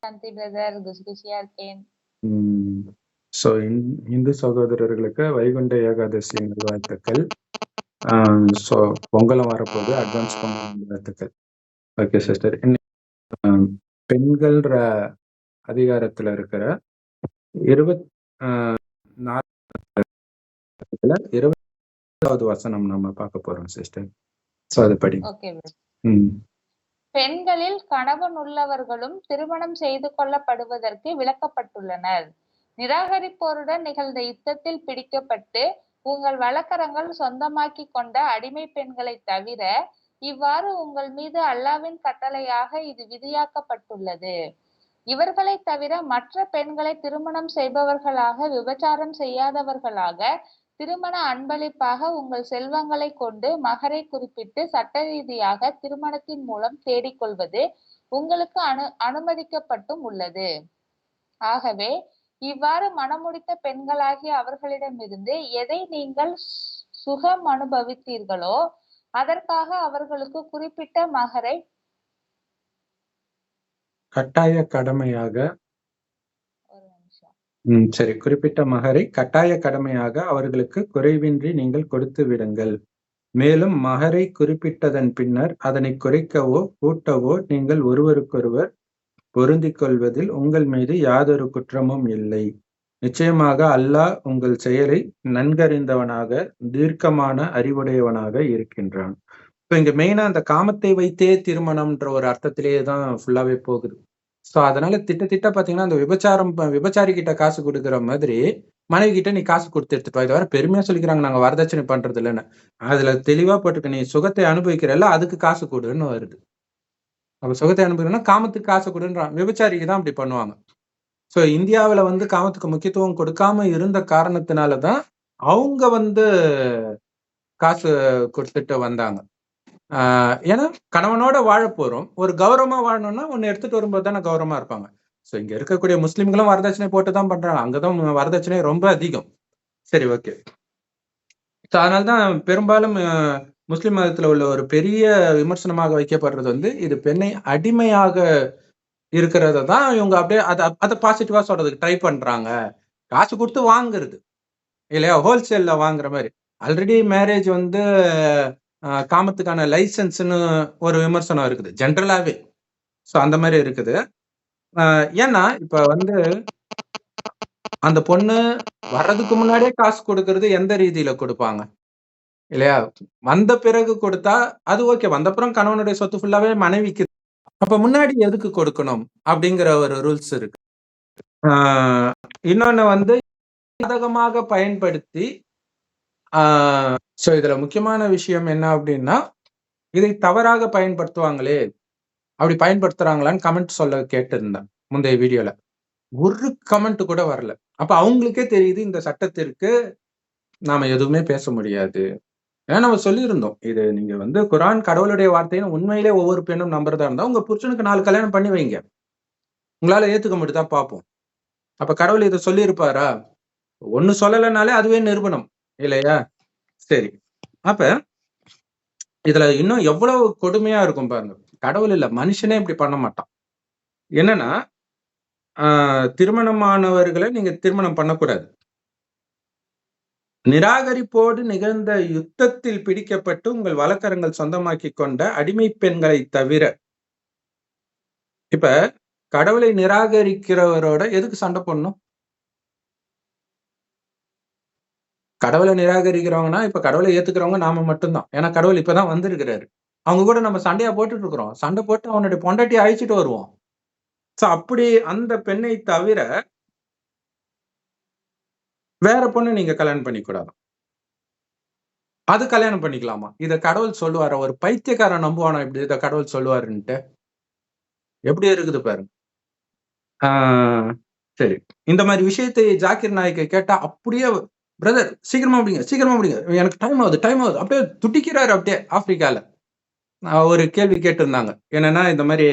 சாந்தி brother, குஷியா இருக்கேன். So Hindu சகோதரர்களுக்கு வைகுண்ட ஏகாதசி நல்வாழ்த்துக்கள். ஸோ பொங்கலும் வரப்போகுது, அட்வான்ஸ் பொங்கல் நல்வாழ்த்துக்கள். Okay sister. பெண்கள் அதிகாரத்துல இருக்கிற 20வது வசனம் நம்ம பார்க்க போறோம் சிஸ்டர். ஸோ அது படி. ஓகே. பெண்களில் கணவன் உள்ளவர்களும் திருமணம் செய்து கொள்ளப்படுவதற்கு விலக்கப்பட்டுள்ளனர். நிராகரிப்போருடன் நிகழ்ந்த யுத்தத்தில் பிடிக்கப்பட்டு உங்கள் வழக்கரங்கள் சொந்தமாக்கி கொண்ட அடிமை பெண்களை தவிர இவ்வாறு உங்கள் மீது அல்லாவின் கட்டளையாக இது விதியாக்கப்பட்டுள்ளது. இவர்களை தவிர மற்ற பெண்களை திருமணம் செய்பவர்களாக, விபச்சாரம் செய்யாதவர்களாக, திருமண அன்பளிப்பாக உங்கள் செல்வங்களை கொண்டு மகரை குறிப்பிட்டு சட்ட ரீதியாக திருமணத்தின் மூலம் தேடிக்கொள்வது உங்களுக்கு அனுமதிக்கப்பட்டும் உள்ளது. ஆகவே இவ்வாறு மனமுடித்த பெண்களாகிய அவர்களிடமிருந்து எதை நீங்கள் சுகம் அனுபவித்தீர்களோ அதற்காக அவர்களுக்கு குறிப்பிட்ட மகரை கட்டாய கடமையாக சரி குறிப்பிட்ட மகரை கட்டாய கடமையாக அவர்களுக்கு குறைவின்றி நீங்கள் கொடுத்து விடுங்கள். மேலும் மகரை குறிப்பிட்டதன் பின்னர் அதனை குறைக்கவோ கூட்டவோ நீங்கள் ஒருவருக்கொருவர் பொருந்திக் கொள்வதில் உங்கள் மீது யாதொரு குற்றமும் இல்லை. நிச்சயமாக அல்லாஹ் உங்கள் செயலை நன்கறிந்தவனாக தீர்க்கமான அறிவுடையவனாக இருக்கின்றான். இப்ப இங்க மெயினா அந்த காமத்தை வைத்தே திருமணம்ன்ற ஒரு அர்த்தத்திலேயே தான் ஃபுல்லாவே போகுது. ஸோ அதனால திட்ட பாத்தீங்கன்னா அந்த விபச்சாரி கிட்ட காசு கொடுக்குற மாதிரி மனைவி கிட்ட நீ காசு கொடுத்து எடுத்துட்டு வா. இதை வேற பெருமையா சொல்லிக்கிறாங்க, நாங்க வரதட்சணை பண்றது இல்லைன்னு. அதுல தெளிவா போட்டுக்க, நீ சுகத்தை அனுபவிக்கிறல்ல அதுக்கு காசு கொடுன்னு வருது. அப்ப சுகத்தை அனுபவிக்கணும்னா காமத்துக்கு காசு கொடுன்றான். விபச்சாரிக்கு தான் அப்படி பண்ணுவாங்க. ஸோ இந்தியாவில் காமத்துக்கு முக்கியத்துவம் கொடுக்காம இருந்த காரணத்தினாலதான் அவங்க காசு கொடுத்துட்டு வந்தாங்க. ஏன்னா கணவனோட வாழ போறோம், ஒரு கௌரவமா வாழணும்னா ஒன்னு எடுத்துட்டு வரும்போது தானே கௌரவமா இருப்பாங்க. ஸோ இங்க இருக்கக்கூடிய முஸ்லிம்களும் வரதட்சணை போட்டுதான் பண்றாங்க, அங்கதான் வரதட்சணை ரொம்ப அதிகம். சரி, ஓகே. ஸோ அதனால்தான் பெரும்பாலும் முஸ்லிம் மதத்துல உள்ள ஒரு பெரிய விமர்சனமாக வைக்கப்படுறது இது பெண்ணை அடிமையாக இருக்கிறத தான் இவங்க அப்படியே அதை பாசிட்டிவா சொல்றதுக்கு ட்ரை பண்றாங்க. காசு கொடுத்து வாங்குறது இல்லையா, ஹோல்சேல்ல வாங்குற மாதிரி. ஆல்ரெடி மேரேஜ் காமத்துக்கான லைசன்ஸ்னு ஒரு விமர்சனம் இருக்குது ஜென்ரலாவே. ஸோ அந்த மாதிரி இருக்குது. ஏன்னா இப்ப அந்த பொண்ணு வர்றதுக்கு முன்னாடியே காசு கொடுக்கறது எந்த ரீதியில கொடுப்பாங்க இல்லையா? வந்த பிறகு கொடுத்தா அது ஓகே, வந்தப்புறம் கணவனுடைய சொத்து ஃபுல்லாவே மனைவிக்கு. அப்ப முன்னாடி எதுக்கு கொடுக்கணும் அப்படிங்கிற ஒரு ரூல்ஸ் இருக்கு. இன்னொன்னு சாதகமாக பயன்படுத்தி ஸோ இதுல முக்கியமான விஷயம் என்ன அப்படின்னா, இதை தவறாக பயன்படுத்துவாங்களே, அப்படி பயன்படுத்துறாங்களான்னு கமெண்ட் சொல்ல கேட்டிருந்தேன் முந்தைய வீடியோல. ஒரு கமெண்ட் கூட வரல. அப்ப அவங்களுக்கே தெரியுது இந்த சட்டத்திற்கு நாம எதுவுமே பேச முடியாது. ஏன்னா நம்ம சொல்லியிருந்தோம், இது நீங்க குரான் கடவுளுடைய வார்த்தைன்னு உண்மையிலே ஒவ்வொரு பெண்ணும் நம்புறதா இருந்தா உங்க புருஷனுக்கு 4 கல்யாணம் பண்ணி வைங்க, உங்களால ஏத்துக்க மட்டும்தான் பார்ப்போம். அப்ப கடவுள் இதை சொல்லி இருப்பாரா? ஒண்ணு சொல்லலைனாலே அதுவே நிரூபணம் இல்லையா? சரி, அப்ப இதுல இன்னும் எவ்வளவு கொடுமையா இருக்கும் பாருங்க. கடவுள் இல்ல, மனுஷனே இப்படி பண்ண மாட்டான். என்னன்னா திருமணமானவர்களை நீங்க திருமணம் பண்ணக்கூடாது. நிராகரிப்போடு நிகழ்ந்த யுத்தத்தில் பிடிக்கப்பட்டு உங்கள் வழக்கரங்கள் சொந்தமாக்கி கொண்ட அடிமை பெண்களை தவிர. இப்ப கடவுளை நிராகரிக்கிறவரோட எதுக்கு சண்டை போடணும்? கடவுளை நிராகரிக்கிறவங்கன்னா இப்ப கடவுளை ஏத்துக்கிறவங்க நாம மட்டும்தான். ஏன்னா கடவுள் இப்பதான் வந்திருக்கிறாரு. அவங்க கூட நம்ம சண்டையா போட்டுட்டு இருக்கிறோம். சண்டை போட்டு அவனுடைய பொண்டாட்டியை அழிச்சிட்டு வருவோம். சோ அப்படி அந்த பெண்ணை தவிர வேற பொண்ணு நீங்க கல்யாணம் பண்ணிக்கூடாது. அது கல்யாணம் பண்ணிக்கலாமா? இத கடவுள் சொல்லுவார? ஒரு பைத்தியக்காரன் நம்புவானா இப்படி இத கடவுள் சொல்லுவாருன்ட்டு? எப்படி இருக்குது பாருங்க. சரி, இந்த மாதிரி விஷயத்தை ஜாக்கிர் நாயக்கை கேட்டா அப்படியே பிரதர் சீக்கிரமா முடிங்க, எனக்கு டைம் ஆகுது அப்படியே துடிக்கிறாரு. அப்படியே ஆப்பிரிக்கால ஒரு கேள்வி கேட்டிருந்தாங்க. என்னன்னா இந்த மாதிரி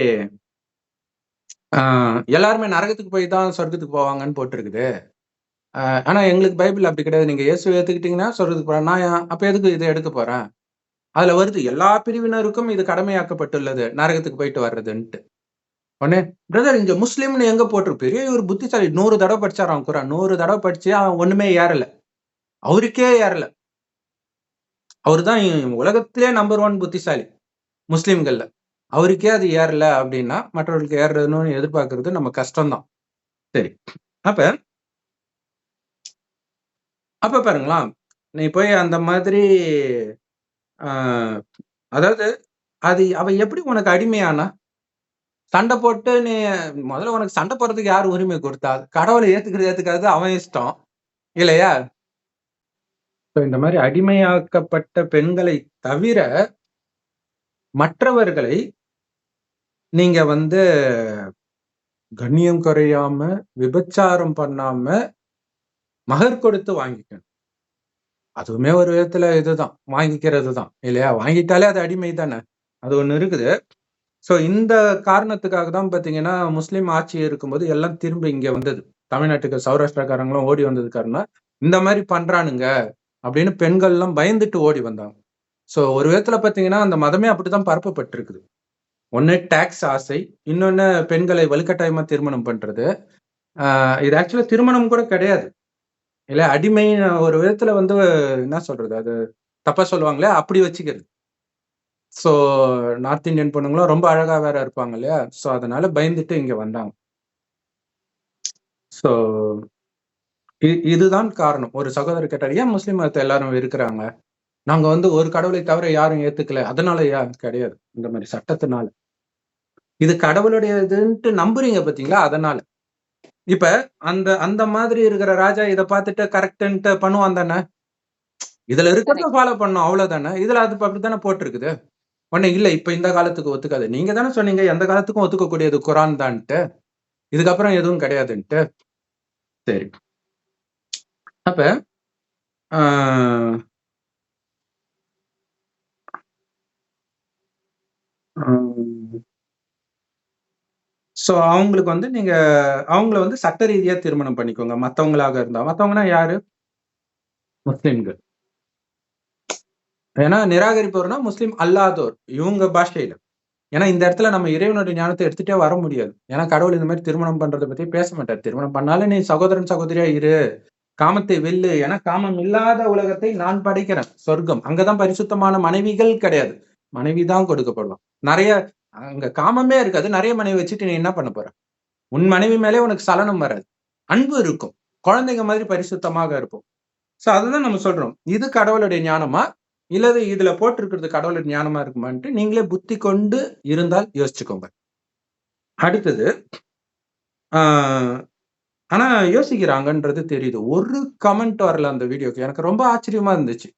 எல்லாருமே நரகத்துக்கு போய் தான் சொர்க்கத்துக்கு போவாங்கன்னு போட்டிருக்குது. ஆனா எங்களுக்கு பைபிள் அப்படி கிடையாது. நீங்க இயேசு ஏத்துக்கிட்டீங்கன்னா சொர்க்கத்துக்கு போறேன், நான் அப்ப எதுக்கு இதை எடுக்க போறேன்? அதுல வருது எல்லா பிரிவினருக்கும் இது கடமையாக்கப்பட்டுள்ளது நரகத்துக்கு போயிட்டு வர்றதுன்ட்டு. உடனே பிரதர் இங்க முஸ்லீம்னு எங்க போட்டிருக்கு? பெரிய ஒரு புத்திசாலி 100 தடவை படிச்சாராம் குரான். 100 தடவை படிச்சு அவன் ஒண்ணுமே ஏறல. அவருக்கே ஏறல. அவருதான் உலகத்திலே நம்பர் 1 புத்திசாலி முஸ்லிம்கள்ல. அவருக்கே அது ஏறல அப்படின்னா மற்றவர்களுக்கு ஏறுறதுன்னு எதிர்பார்க்கறது நம்ம கஷ்டம்தான். சரி. அப்ப அப்ப பாருங்களா, நீ போய் அந்த மாதிரி அதாவது அவ எப்படி உனக்கு அடிமையானா? சண்டை போட்டு நீ முதல்ல உனக்கு சண்டை போடுறதுக்கு யார் உரிமை கொடுத்தா? கடவுளை ஏத்துக்கிறது அவன் இஷ்டம் இல்லையா? இந்த மாதிரி அடிமையாக்கப்பட்ட பெண்களை தவிர மற்றவர்களை நீங்க கண்ணியம் குறையாம, விபச்சாரம் பண்ணாம, மகர் கொடுத்து வாங்கிக்கணும். அதுவுமே ஒரு விதத்துல இதுதான், வாங்கிக்கிறது தான் இல்லையா? வாங்கிட்டாலே அது அடிமை தானே. அது ஒண்ணு இருக்குது. சோ இந்த காரணத்துக்காக தான் பாத்தீங்கன்னா, முஸ்லிம் ஆட்சி இருக்கும்போது எல்லாம் திரும்ப இங்க வந்தது. தமிழ்நாட்டுக்கு சௌராஷ்டிராக்காரங்களும் ஓடி வந்தது காரணம், இந்த மாதிரி பண்றானுங்க அப்படின்னு பெண்கள் எல்லாம் பயந்துட்டு ஓடி வந்தாங்க. சோ ஒரு விதத்துல பாத்தீங்கன்னா, அந்த மதமே அப்படித்தான் பரப்பப்பட்டிருக்குது. ஒண்ணு டாக்ஸ் ஆசை, இன்னொன்னு பெண்களை வலுக்கட்டாயமா திருமணம் பண்றது. இது ஆக்சுவலா திருமணம் கூட கிடையாது இல்ல, அடிமை ஒரு விதத்துல என்ன சொல்றது, அது தப்பா சொல்லுவாங்களே அப்படி வச்சுக்கிறது. சோ நார்த் இந்தியன் பொண்ணுங்களும் ரொம்ப அழகா வேற இருப்பாங்க இல்லையா? சோ அதனால பயந்துட்டு இங்க வந்தாங்க. சோ இதுதான் காரணம். ஒரு சகோதரர் கேட்டார், ஏன் முஸ்லிம் மதத்தை எல்லாரும் இருக்கிறாங்க? நாங்க ஒரு கடவுளை தவிர யாரும் ஏத்துக்கல, அதனாலயா? கிடையாது. இந்த மாதிரி சட்டத்தினால. இது கடவுளுடைய இதுன்ட்டு நம்புறீங்க பாத்தீங்களா? அதனால. இப்ப அந்த அந்த மாதிரி இருக்கிற ராஜா இத பார்த்துட்டு கரெக்ட்ன்ட்டு பண்ணுவான் தானே? இதுல இருக்கிறத ஃபாலோ பண்ணும் அவ்வளவுதானே. இதுல அது அப்படித்தானே போட்டிருக்குது. உடனே இல்ல இப்ப இந்த காலத்துக்கு ஒத்துக்காது. நீங்க தானே சொன்னீங்க எந்த காலத்துக்கும் ஒத்துக்கக்கூடியது குரான் தான்ட்டு. இதுக்கப்புறம் எதுவும் கிடையாதுன்ட்டு. சரி. அப்ப சோ அவங்களுக்கு நீங்க அவங்கள சட்ட ரீதியா திருமணம் பண்ணிக்கோங்க. மத்தவங்களாக இருந்தா. மத்தவங்கன்னா யாரு? முஸ்லிம்கள். ஏன்னா நிராகரிப்பவர்னா முஸ்லிம் அல்லாதோர். இவங்க பாஷையில. ஏன்னா இந்த இடத்துல நம்ம இறைவனுடைய ஞானத்தை எடுத்துட்டே வர முடியாது. ஏன்னா கடவுள் இந்த மாதிரி திருமணம் பண்றதை பத்தி பேச மாட்டார். திருமணம் பண்ணாலும் நீ சகோதரன் சகோதரியா இரு, காமத்தை வெல்லு. ஏன்னா காமம் இல்லாத உலகத்தை நான் படைக்கிறேன், சொர்க்கம். அங்கதான் பரிசுத்தமான மனைவிகள் கிடையாது, மனைவிதான் கொடுக்கப்படுவான். நிறைய அங்க காமமே இருக்காது, நிறைய மனைவி வச்சுட்டு நீ என்ன பண்ண போற? உன் மனைவி மேலே உனக்கு சலனம் வராது, அன்பு இருக்கும், குழந்தைங்க மாதிரி பரிசுத்தமாக இருப்போம். சோ அதுதான் நம்ம சொல்றோம். இது கடவுளுடைய ஞானமா இல்லது இதுல போட்டிருக்கிறது கடவுளுடைய ஞானமா இருக்குமான்ட்டு நீங்களே புத்தி கொண்டு இருந்தால் யோசிச்சுக்கோங்க. அடுத்தது ஆனா யோசிக்கிறாங்கன்றது தெரியுது. ஒரு கமெண்ட் வரல அந்த வீடியோக்கு. எனக்கு ரொம்ப ஆச்சரியமா இருந்துச்சு.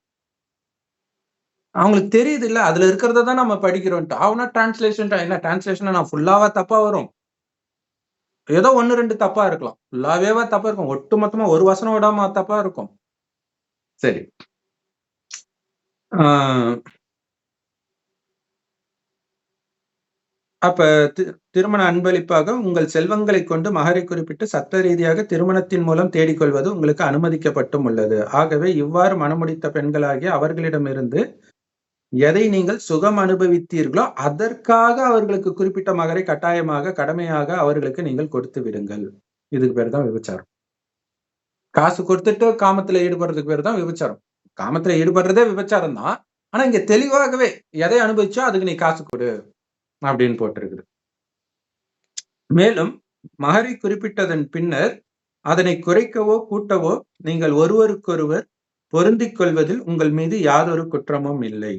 அவங்களுக்கு தெரியுது இல்ல, அதுல இருக்கிறத தான் நம்ம படிக்கிறோம்ட்டு. அவனா டிரான்ஸ்லேஷன் என்ன டிரான்ஸ்லேஷன் நான் ஃபுல்லாவா தப்பா வரும்? ஏதோ 1, 2 தப்பா இருக்கலாம். ஃபுல்லாவேவா தப்பா இருக்கும்? ஒட்டு மொத்தமா ஒரு வசனம் விடாம தப்பா இருக்கும். சரி. அப்ப திருமண அன்பளிப்பாக உங்கள் செல்வங்களை கொண்டு மகரை குறிப்பிட்டு சட்ட ரீதியாக திருமணத்தின் மூலம் தேடிக்கொள்வது உங்களுக்கு அனுமதிக்கப்பட்டும் உள்ளது. ஆகவே இவ்வாறு மனமுடித்த பெண்களாகிய அவர்களிடமிருந்து எதை நீங்கள் சுகம் அனுபவித்தீர்களோ அதற்காக அவர்களுக்கு குறிப்பிட்ட மகரை கட்டாயமாக கடமையாக அவர்களுக்கு நீங்கள் கொடுத்து விடுங்கள். இதுக்கு பேர் தான் விபச்சாரம். காசு கொடுத்துட்டு காமத்துல ஈடுபடுறதுக்கு பேர் தான் விபச்சாரம். காமத்துல ஈடுபடுறதே விபச்சாரம் தான். ஆனா இங்க தெளிவாகவே எதை அனுபவிச்சோ அதுக்கு நீ காசு கொடு அப்படின்னு போட்டிருக்குது. மேலும் மகரை குறிப்பிட்டதன் பின்னர் அதனை குறைக்கவோ கூட்டவோ நீங்கள் ஒருவருக்கொருவர் பொருந்திக் கொள்வதில் உங்கள் மீது யாதொரு குற்றமும் இல்லை.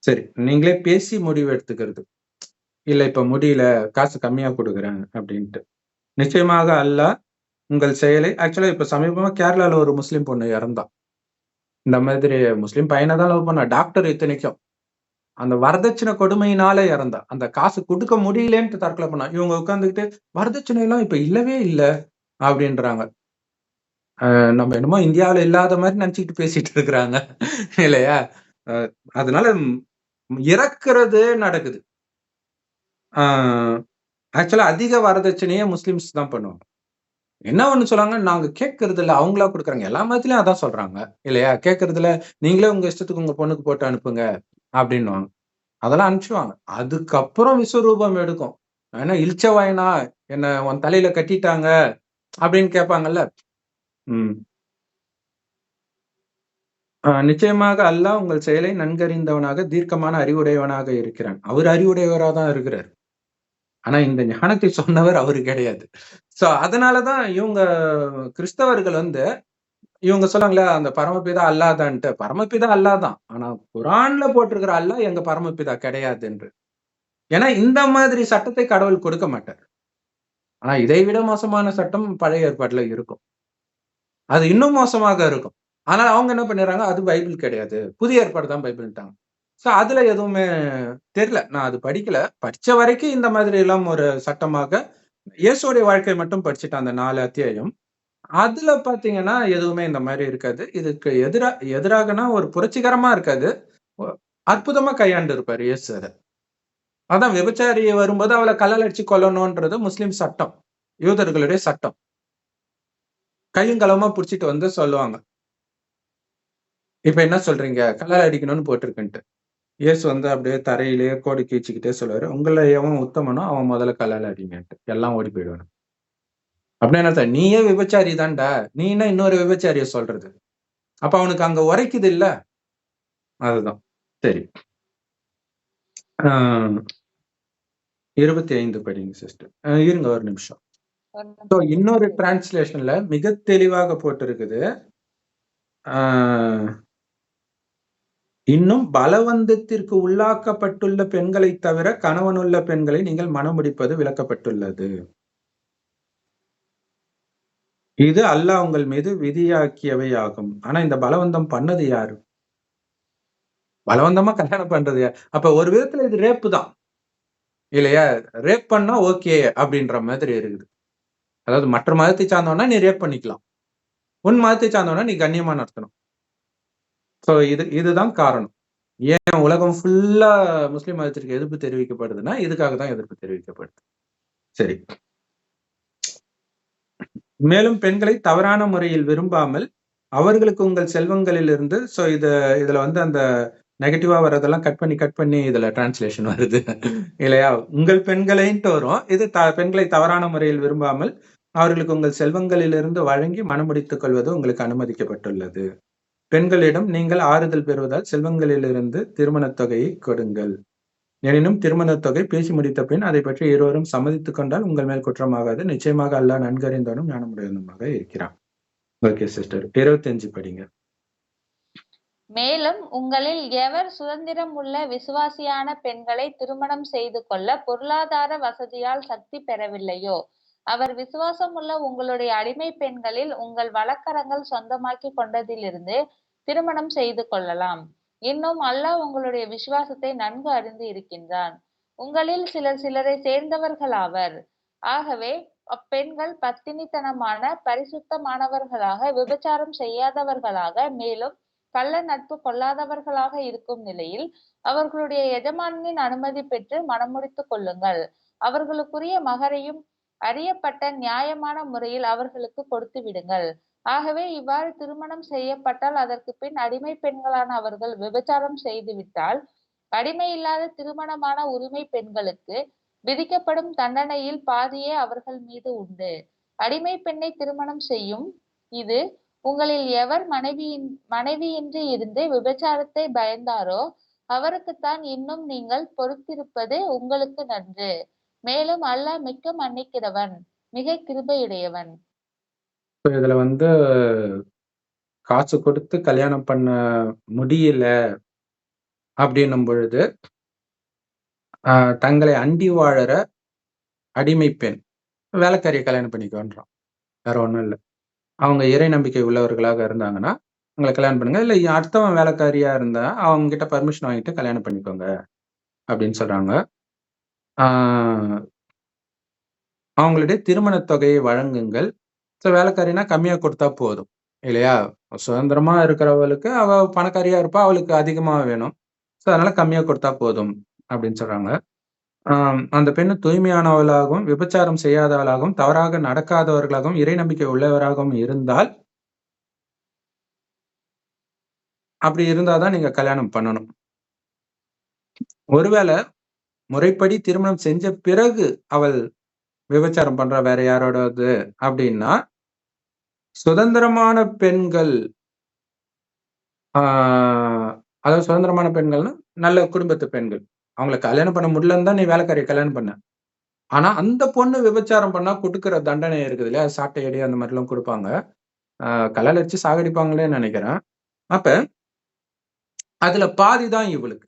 சரி, நீங்களே பேசி முடிவு எடுத்துக்கிறது. இல்ல இப்ப முடியல, காசு கம்மியா கொடுக்குறேன் அப்படின்ட்டு. நிச்சயமாக அல்லாஹ் உங்கள் செயலை ஆக்சுவலா இப்ப சமீபமா கேரளால ஒரு முஸ்லிம் பொண்ணு இறந்தா. இந்த மாதிரி முஸ்லிம் பையனை தான் லவ் பண்ணா. டாக்டர் இத்தனைக்கும். அந்த வரதட்சணை கொடுமையினால இறந்தா. அந்த காசு கொடுக்க முடியலன்ட்டு தற்கொலை பண்ணா. இவங்க உட்கார்ந்துகிட்டு வரதட்சணை எல்லாம் இப்ப இல்லவே இல்ல அப்படின்றாங்க. நம்ம என்னமோ இந்தியாவுல இல்லாத மாதிரி நினைச்சுக்கிட்டு பேசிட்டு இருக்கிறாங்க இல்லையா? அதனால இறக்குறது நடக்குது. ஆக்சுவலா அதிக வரதட்சணையே முஸ்லிம்ஸ் தான் பண்ணுவாங்க. என்ன ஒண்ணு சொல்றாங்க, நாங்க கேட்கறது இல்ல. அவங்களா குடுக்குறாங்க. எல்லா மதத்திலயும் அதான் சொல்றாங்க. இல்லையா? கேட்கறது இல்ல. நீங்களே உங்க இஷ்டத்துக்கு உங்க பொண்ணுக்கு போட்டு அனுப்புங்க அப்படின்னுவாங்க. அதெல்லாம் அனுப்பிச்சுருவாங்க. அதுக்கப்புறம் விஸ்வரூபம் எடுக்கும். ஏன்னா இளிச்சவாயனா என்ன உன் தலையில கட்டிட்டாங்க அப்படின்னு கேட்பாங்கல்ல. ம். நிச்சயமாக அல்லாஹ் உங்கள் செயலை நன்கறிந்தவனாக, தீர்க்கமான அறிவுடையவனாக இருக்கிறான். அவர் அறிவுடையவரா தான் இருக்கிறார். ஆனா இந்த ஞானத்தை சொன்னவர் அவரு கிடையாது. சோ அதனால தான் இவங்க கிறிஸ்தவர்கள் வந்து இவங்க சொன்னாங்கல்ல, அந்த பரமபிதா அல்லாஹ் தான்ட்டு. பரமபிதா அல்லாஹ் தான். ஆனா குரான்ல போட்டிருக்கிற அல்லாஹ் எங்க பரமபிதா கிடையாது என்று. ஏன்னா இந்த மாதிரி சட்டத்தை கடவுள் கொடுக்க மாட்டார். ஆனா இதைவிட மோசமான சட்டம் பழைய ஏற்பாட்டுல இருக்கும். அது இன்னும் மோசமாக இருக்கும். ஆனா அவங்க என்ன பண்ணிடுறாங்க, அது பைபிள் கிடையாது. புதிய ஏற்பாடு தான் பைபிள்ன்ட்டாங்க. சோ அதுல எதுவுமே தெரியல. நான் அது படிக்கல. படிச்ச வரைக்கும் இந்த மாதிரி எல்லாம் ஒரு சட்டமாக இயேசுவுடைய வாழ்க்கை மட்டும் படிச்சுட்டேன் அந்த 4 அத்தியாயம். அதுல பார்த்தீங்கன்னா, எதுவுமே இந்த மாரி இருக்காது. இதுக்கு எதிராகனா ஒரு புரட்சிகரமா இருக்காது. ஒ அற்புதமா கையாண்டு இருப்பாரு இயேசு அத. அதான் விபச்சாரி வரும்போது அவள கல்லால அடிச்சு கொல்லணும்ன்றது முஸ்லிம் சட்டம். யூதர்களுடைய சட்டம். கையும் களவுமா புடிச்சிட்டு வந்து சொல்லுவாங்க. இப்ப என்ன சொல்றீங்க? கல்லால அடிக்கணும்னு போட்டிருக்குன்ட்டு. இயேசு வந்து அப்படியே தரையிலேயே கோடு கீச்சுக்கிட்டே சொல்லுவாரு. உங்கள எவன் உத்தமனோ அவன் முதல்ல கல்லால அடிங்கன்ட்டு. எல்லாம் ஓடி போயிடுவானுங்க. அப்படின்னா என்ன அர்த்தம்? நீயே விபச்சாரி தான்டா. நீ என்ன இன்னொரு விபச்சாரிய சொல்றது? அப்ப அவனுக்கு அங்க உரைக்குது இல்ல? அதுதான். சரி. ஆ 25 படிங்க சிஸ்டர். இருங்க ஒரு நிமிஷம். ஒரு ஸோ நிமிஷம் இன்னொரு sister. டிரான்ஸ்லேஷன்ல மிக தெளிவாக போட்டிருக்குது. ஆ இன்னும் பலவந்தத்திற்கு உள்ளாக்கப்பட்டுள்ள பெண்களைத் தவிர கணவனுள்ள பெண்களை நீங்கள் மணமுடிப்பது விலக்கப்பட்டுள்ளது. இது அல்லாஹ் உங்கள் மீது விதியாக்கியவை ஆகும். ஆனா இந்த பலவந்தம் பண்ணது யாரு? பலவந்தமா கல்யாணம் பண்றது யார்? அப்ப ஒரு விதத்துல இது ரேப்பு தான். இல்லையா? ரேப் பண்ணா ஓகே அப்படின்ற மாதிரி இருக்குது. அதாவது மற்ற மதத்தை சார்ந்தவனா நீ ரேப் பண்ணிக்கலாம். உன் மதத்தை சார்ந்தவனா நீ கண்ணியமா நடத்தணும். சோ இதுதான் காரணம். ஏன் உலகம் ஃபுல்லா முஸ்லிம் மதத்திற்கு எதிர்ப்பு தெரிவிக்கப்படுதுன்னா, இதுக்காக தான் எதிர்ப்பு தெரிவிக்கப்படுது. சரி. மேலும் பெண்களை தவறான முறையில் விரும்பாமல், அவர்களுக்கு உங்கள் செல்வங்களிலிருந்து இதுல வந்து அந்த நெகட்டிவா வர்றதெல்லாம் கட் பண்ணி இதுல டிரான்ஸ்லேஷன் வருது. இல்லையா? உங்கள் பெண்களைன்ட்டு வரும். இது பெண்களை தவறான முறையில் விரும்பாமல், அவர்களுக்கு உங்கள் செல்வங்களிலிருந்து வழங்கி மணமுடித்துக் கொள்வது உங்களுக்கு அனுமதிக்கப்பட்டுள்ளது. பெண்களிடம் நீங்கள் ஆறுதல் பெறுவதால் செல்வங்களிலிருந்து திருமணத் தொகையை கொடுங்கள். எனினும் திருமணத் தொகை பேசி முடித்த பின் அதைப் பற்றி இருவரும் சம்மதித்துக் கொண்டால் உங்கள் மேல் குற்றமாகாது. நிச்சயமாக அல்லாஹ் நன்கறிந்தவனும் ஞானமுடையவனுமாக இருக்கிறான். Okay sister. 25 படிங்க. மேலும் உங்களில் எவர் சுதந்திரம் உள்ள விசுவாசியான பெண்களை திருமணம் செய்து கொள்ள பொருளாதார வசதியால் சக்தி பெறவில்லையோ, அவர் விசுவாசமுள்ள உங்களுடைய அடிமை பெண்களில் உங்கள் வழக்கரங்கள் சொந்தமாக்கி கொண்டதிலிருந்து திருமணம் செய்து கொள்ளலாம். இன்னும் அல்லாஹ் உங்களுடைய விசுவாசத்தை நன்கு அறிந்து இருக்கின்றான். உங்களில் சிலர் சிலரை சேர்ந்தவர்களாவர். ஆகவே அப்பெண்கள் பத்தினித்தனமான பரிசுத்தமானவர்களாக, விபச்சாரம் செய்யாதவர்களாக, மேலும் கள்ள நட்பு கொள்ளாதவர்களாக இருக்கும் நிலையில் அவர்களுடைய எஜமானனின் அனுமதி பெற்று மணமுடித்துக் கொள்ளுங்கள். அவர்களுக்குரிய மகரையும் அறியப்பட்ட நியாயமான முறையில் அவர்களுக்கு கொடுத்து விடுங்கள். ஆகவே இவ்வாறு திருமணம் செய்யப்பட்டால் அதற்கு பின் அடிமை பெண்களான அவர்கள் விபச்சாரம் செய்துவிட்டால், அடிமையில்லாத திருமணமான உரிமை பெண்களுக்கு விதிக்கப்படும் தண்டனையில் பாதியே அவர்கள் மீது உண்டு. அடிமை பெண்ணை திருமணம் செய்யும் இது உங்களில் எவர் மனைவியின்றி இருந்து விபச்சாரத்தை பயந்தாரோ அவருக்குத்தான் இன்னும் நீங்கள் பொறுத்திருப்பது உங்களுக்கு நன்று. மேலும் அல்லாஹ் மிக்க மன்னிக்கிறவன், மிக கிருபையுடையவன். இதுல வந்து காசு கொடுத்து கல்யாணம் பண்ண முடியல அப்படின்னும் பொழுது, தங்களை அண்டி வாழற அடிமை பெண், வேலைக்காரியை கல்யாணம் பண்ணிக்கோன்றான். வேற ஒண்ணும் இல்ல. அவங்க இறை நம்பிக்கை உள்ளவர்களாக இருந்தாங்கன்னா, அவங்கள கல்யாணம் பண்ணுங்க. இல்ல அடுத்தவன் வேலைக்காரியா இருந்தா, அவங்க கிட்ட பெர்மிஷன் வாங்கிட்டு கல்யாணம் பண்ணிக்கோங்க அப்படின்னு சொல்றாங்க. ஆ அவங்களுடைய திருமணத் தொகையை வழங்குங்கள். வேலைக்காரின்னா கம்மியா கொடுத்தா போதும். இல்லையா? சுதந்திரமா இருக்கிறவளுக்கு அவ பணக்காரியா இருப்பா. அவளுக்கு அதிகமா வேணும். அதனால கம்மியா கொடுத்தா போதும் அப்படின்னு சொல்றாங்க. அந்த பெண்ணு தூய்மையானவளாகவும், விபச்சாரம் செய்யாதவளாகவும், தவறாக நடக்காதவர்களாகவும், இறை நம்பிக்கை உள்ளவராகவும் இருந்தால் அப்படி இருந்தா தான் நீங்க கல்யாணம் பண்ணணும். ஒருவேளை முறைப்படி திருமணம் செஞ்ச பிறகு அவள் விபச்சாரம் பண்றா வேற யாரோடாவது அப்படின்னா, சுதந்திரமான பெண்கள் ஆ அதாவது சுதந்திரமான பெண்கள்னா, நல்ல குடும்பத்து பெண்கள். அவங்கள கல்யாணம் பண்ண முடியலன்னு தான் நீ வேலைக்காரிய கல்யாணம் பண்ண. ஆனா, அந்த பொண்ணு விபச்சாரம் பண்ணா குடுக்குற தண்டனை இருக்குது இல்லையா? சாட்டை அடி அந்த மாரிலாம் குடுப்பாங்க. கல்லால அடிச்சு சாகடிப்பாங்களேன்னு நெனைக்கிறேன். அப்ப அதுல பாதி தான் இவளுக்கு.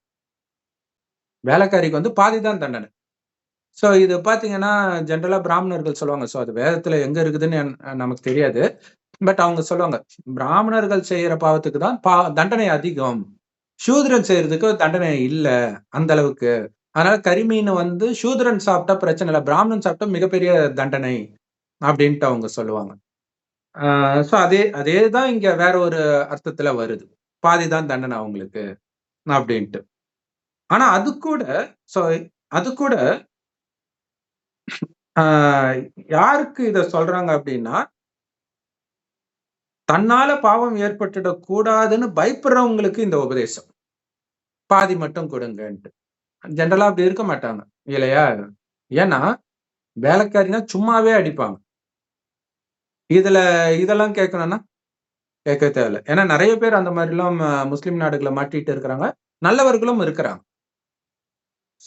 வேலைக்காரிக்கு வந்து பாதி தான் தண்டனை. சோ இது பார்த்தீங்கன்னா, ஜெனரலா பிராமணர்கள் சொல்லுவாங்க. சோ அது வேதத்துல எங்க இருக்குதுன்னு நமக்கு தெரியாது. பட் அவங்க சொல்லுவாங்க. பிராமணர்கள் செய்யற பாவத்துக்கு தான் தண்டனை அதிகம். சூத்திரன் செய்றதுக்கு தண்டனை இல்ல, அந்த அளவுக்கு. அதனால கரிமீன் வந்து சூத்திரன் சாப்பிட்டா பிரச்சனை இல்ல. பிராமணன் சாப்பிட்டா மிகப்பெரிய தண்டனை அப்டின்ட்டு அவங்க சொல்லுவாங்க. சோ அதே தான் இங்க வேற ஒரு அர்த்தத்துல வருது. பாதி தான் தண்டனை அவங்களுக்கு அப்டின்ட்டு. ஆனா சோ அது கூட ஆ யாருக்கு இத சொல்றாங்க அப்டின்னா, தன்னால பாவம் ஏற்பட்டுடக் கூடாதுன்னு பயப்படுறவங்களுக்கு இந்த உபதேசம். பாதி மட்டும் குடுங்கன்ட்டு. ஜெனரலா அப்படி இருக்க மாட்டாங்க. இல்லையா? ஏன்னா, வேலைக்காரினா சும்மாவே அடிப்பாங்க. இதுல இதெல்லாம் கேட்கணும்னா, கேட்கவே தேவையில்ல. ஏன்னா நெறைய பேர் அந்த மாரிலாம் முஸ்லிம் நாடுகள்ல மாட்டிட்டு இருக்கிறாங்க. நல்லவர்களும் இருக்கிறாங்க.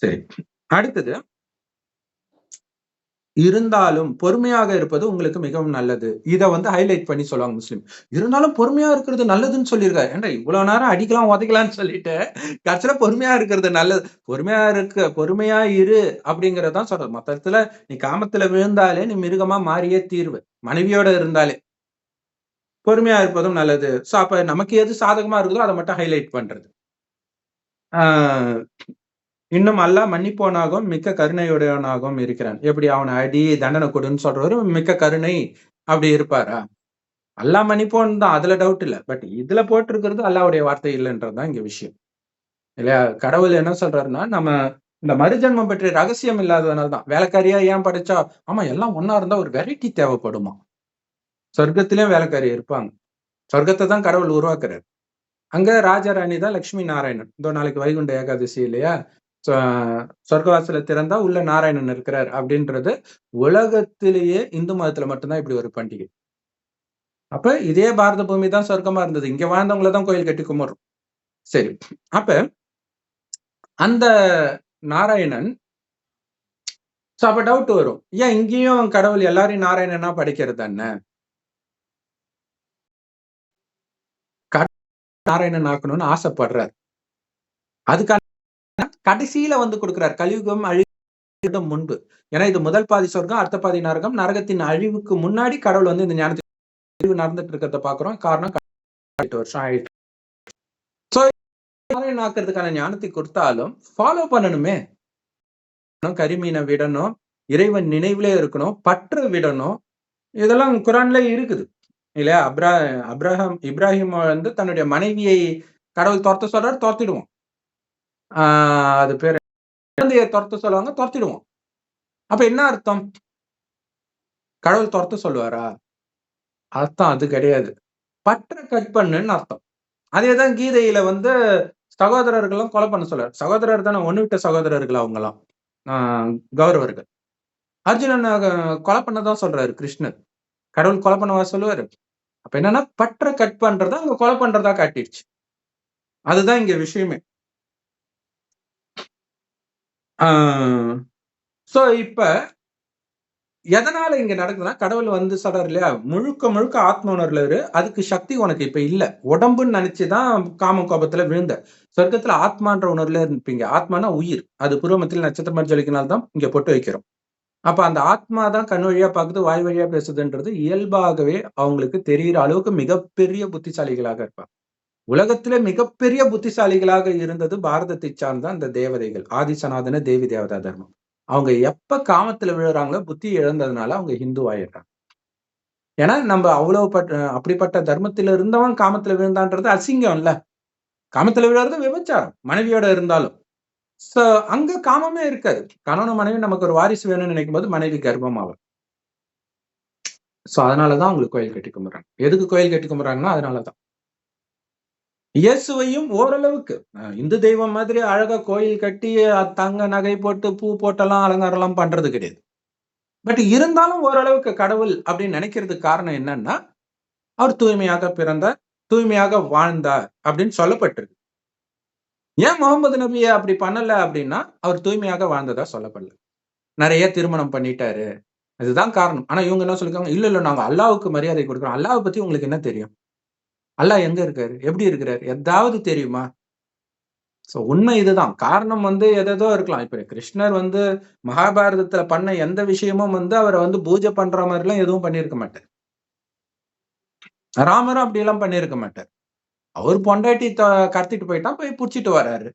சரி. அடுத்தது, இருந்தாலும் பொறுமையாக இருப்பது உங்களுக்கு மிகவும் நல்லது. இத வந்து ஹைலைட் பண்ணி சொல்லுவாங்க முஸ்லிம். இருந்தாலும் பொறுமையா இருக்கிறது நல்லதுன்னு சொல்லியிருக்காரு. ஏன்டா இவ்வளோ நேரம் அடிக்கலாம், உதைக்கலாம்ன்னு சொல்லிட்டு, கடைசியில பொறுமையா இருக்கிறது நல்லது. பொறுமையா இரு அப்படிங்கிறது தான் சொல்றது. மொத்தத்துல நீ காமத்துல விழுந்தாலே நீ மிருகமா மாறியே தீருவ. மனைவியோட இருந்தாலே. பொறுமையா இருப்பதும் நல்லது. சோ அப்ப நமக்கு எது சாதகமா இருக்குதோ அத மட்டும் ஹைலைட் பண்றது. ஆ இன்னும் அல்லாஹ் மன்னிப்போனாகவும், மிக்க கருணையுடையவனாகவும் இருக்கிறான். எப்படி அவன அடி, தண்டனை குடுன்னு சொல்றவரு மிக்க கருணை அப்படி இருப்பாரா? அல்லாஹ் மன்னிப்போன் தான். அதுல டவுட் இல்ல. பட் இதுல போட்டிருக்கிறது அல்லாஹ்வுடைய வார்த்தை இல்லன்றது தான் இங்க விஷயம். இல்லையா? கடவுள் என்ன சொல்றாருன்னா, நம்ம இந்த மறுஜன்மம் பற்றிய ரகசியம் இல்லாததுனால தான். வேலைக்காரியா ஏன் படைச்சா? ஆமா எல்லாம் ஒண்ணா இருந்தா ஒரு வெரைட்டி தேவைப்படுமாம். சொர்க்கத்திலயும் வேலைக்காரி இருப்பாங்க. சொர்க்கத்த தான் கடவுள் உருவாக்குறாரு. அங்க ராஜா, ராணி தான் லட்சுமி நாராயணன். இதோ நாளைக்கு வைகுண்ட ஏகாதசி இல்லையா? சொ சொர்க்கவாசல திறந்தா உள்ள நாராயணன் இருக்கிறார் அப்படின்றது உலகத்திலேயே இந்து மதத்துல மட்டும் தான் இப்படி ஒரு பண்டிகை. அப்ப இதே பாரத பூமி தான் சொர்க்கமா இருந்தது. இங்க வாழ்ந்தவங்கள தான் கோயில் கட்டி கும்பிடுறோம். சரி. அப்ப அந்த நாராயணன் அப்ப டவுட் வரும். ஏன் இங்கேயும் கடவுள் எல்லாரையும் நாராயணனா படைக்கிறது தானே? நாராயணன் ஆக்கணும்னு ஆசைப்படுறார். அதுக்கான கடைசியில வந்து கொடுக்கிறார். கலியுகம் அழிவிடம் முன்பு. ஏன்னா இது முதல் பாதி சொர்க்கம், அடுத்த பாதி நரகம். நரகத்தின் அழிவுக்கு முன்னாடி கடவுள் வந்து இந்த ஞானத்தின் அழிவு நடந்துட்டு இருக்கிறத பார்க்கிறோம். காரணம் 8 வருஷம் ஆயிட்டு. சோ நாராயணன் ஆக்குறதுக்கான ஞானத்தை கொடுத்தாலும் ஃபாலோ பண்ணணுமே. கரிமீனை விடணும், இறைவன் நினைவிலே இருக்கணும், பற்ற விடணும். இதெல்லாம் குரான்ல இருக்குது. இல்லையா? இப்ராஹிம் வந்து தன்னுடைய மனைவியை கடவுள் தொரத்த சொல்றாரு, தொரத்திடுவான். அது பேரு குழந்தைய தொரத்த சொல்லுவாங்க, தொரத்திடுவான். அப்ப என்ன அர்த்தம்? கடவுள் தொரத்த சொல்லுவாரா? அர்த்தம் அது கிடையாது. பற்ற கட் பண்ணுன்னு அர்த்தம். அதேதான் கீதையில வந்து சகோதரர்கள்லாம் கொலை பண்ண சொல்றாரு. சகோதரர் தானே ஒண்ணு விட்ட சகோதரர்கள் அவங்கலாம். ஆ கௌரவர்கள். அர்ஜுனன கொலை பண்ண தான் சொல்றாரு கிருஷ்ணர். கடவுள் கொலை பண்ணவா சொல்லுவாரு? அப்ப என்னன்னா பற்ற கட் பண்றத அங்க கொலை பண்றதா காட்டிடுச்சு. அதுதான் இங்க விஷயமே. ஆ சோ இப்ப எதனால இங்க நடக்குதுன்னா, கடவுள் வந்து சொல்றாரு இல்லையா? முழுக்க முழுக்க ஆத்ம உணர்வுல இரு. அதுக்கு சக்தி உனக்கு இப்ப இல்ல. உடம்புன்னு நெனச்சு தான் காம கோபத்துல விழுந்த. சொர்க்கத்துல ஆத்மான்ற உணர்வுல இருப்பீங்க. ஆத்மானா உயிர். அது புருவ மத்தியில நட்சத்திரம் மாரி ஜொலிக்கிறனால தான் இங்க பொட்டு வைக்கிறோம். அப்ப அந்த ஆத்மா தான் கண் வழியா பாக்குது, வாய் வழியா பேசுதுன்றது இயல்பாகவே அவங்களுக்கு தெரியிற அளவுக்கு மிகப்பெரிய புத்திசாலிகளாக இருப்பாங்க. உலகத்திலே மிகப்பெரிய புத்திசாலிகளாக இருந்தது பாரதத்தை சார்ந்த அந்த தேவதைகள். ஆதி சனாதன தேவி தேவதா தர்மம். அவங்க எப்ப காமத்துல விழுறாங்களோ, புத்தி இழந்ததுனால அவங்க ஹிந்து ஆயிடுறாங்க. ஏன்னா நம்ம அப்படிப்பட்ட தர்மத்தில இருந்தவன் காமத்துல விழுந்தான்றது அசிங்கம் இல்ல. காமத்துல விழுறது விபச்சாரம். மனைவியோட இருந்தாலும். சோ அங்க காமமே இருக்காது. கணவன் மனைவி நமக்கு ஒரு வாரிசு வேணும்னு நினைக்கும் போது மனைவி கர்ப்பமாவாள். சோ அதனாலதான் அவங்களுக்கு கோயில் கட்டி கும்பிடுறாங்க. எதுக்கு கோயில் கட்டி கும்பிடுறாங்கன்னா அதனாலதான். இயேசுவையும் ஓரளவுக்கு இந்து தெய்வம் மாதிரி அழகா கோயில் கட்டி தங்க நகை போட்டு பூ போட்டெல்லாம் அலங்காரம் எல்லாம் பண்றது கிடையாது. பட் இருந்தாலும் ஓரளவுக்கு கடவுள் அப்படின்னு நினைக்கிறதுக்கு காரணம் என்னன்னா, அவர் தூய்மையாக பிறந்தார், தூய்மையாக வாழ்ந்தார் அப்படின்னு சொல்லப்பட்டிருக்கு. ஏன் முகமது நபியை அப்படி பண்ணல அப்படின்னா, அவர் தூய்மையாக வாழ்ந்ததா சொல்லப்படல. நிறைய திருமணம் பண்ணிட்டாரு. அதுதான் காரணம். ஆனா இவங்க என்ன சொல்லிருக்காங்க, இல்ல நாங்க அல்லாஹ்வுக்கு மரியாதை கொடுக்கிறோம். அல்லாஹ்வை பத்தி உங்களுக்கு என்ன தெரியும்? அல்லாஹ் எங்க இருக்காரு? எப்படி இருக்கிறாரு? ஏதாவது தெரியுமா? சோ உண்மை இதுதான். காரணம் எதேதோ இருக்கலாம். இப்ப கிருஷ்ணர் மகாபாரதத்துல பண்ண எந்த விஷயமும் அவர பூஜை பண்ற மாதிரிலாம் எதுவும் பண்ணியிருக்க மாட்டார். ராமரும் அப்படியெல்லாம் பண்ணியிருக்க மாட்டார். அவர் பொண்டாட்டி கடத்திட்டு போயிட்டான், போய் புடிச்சிட்டு வர்றாரு.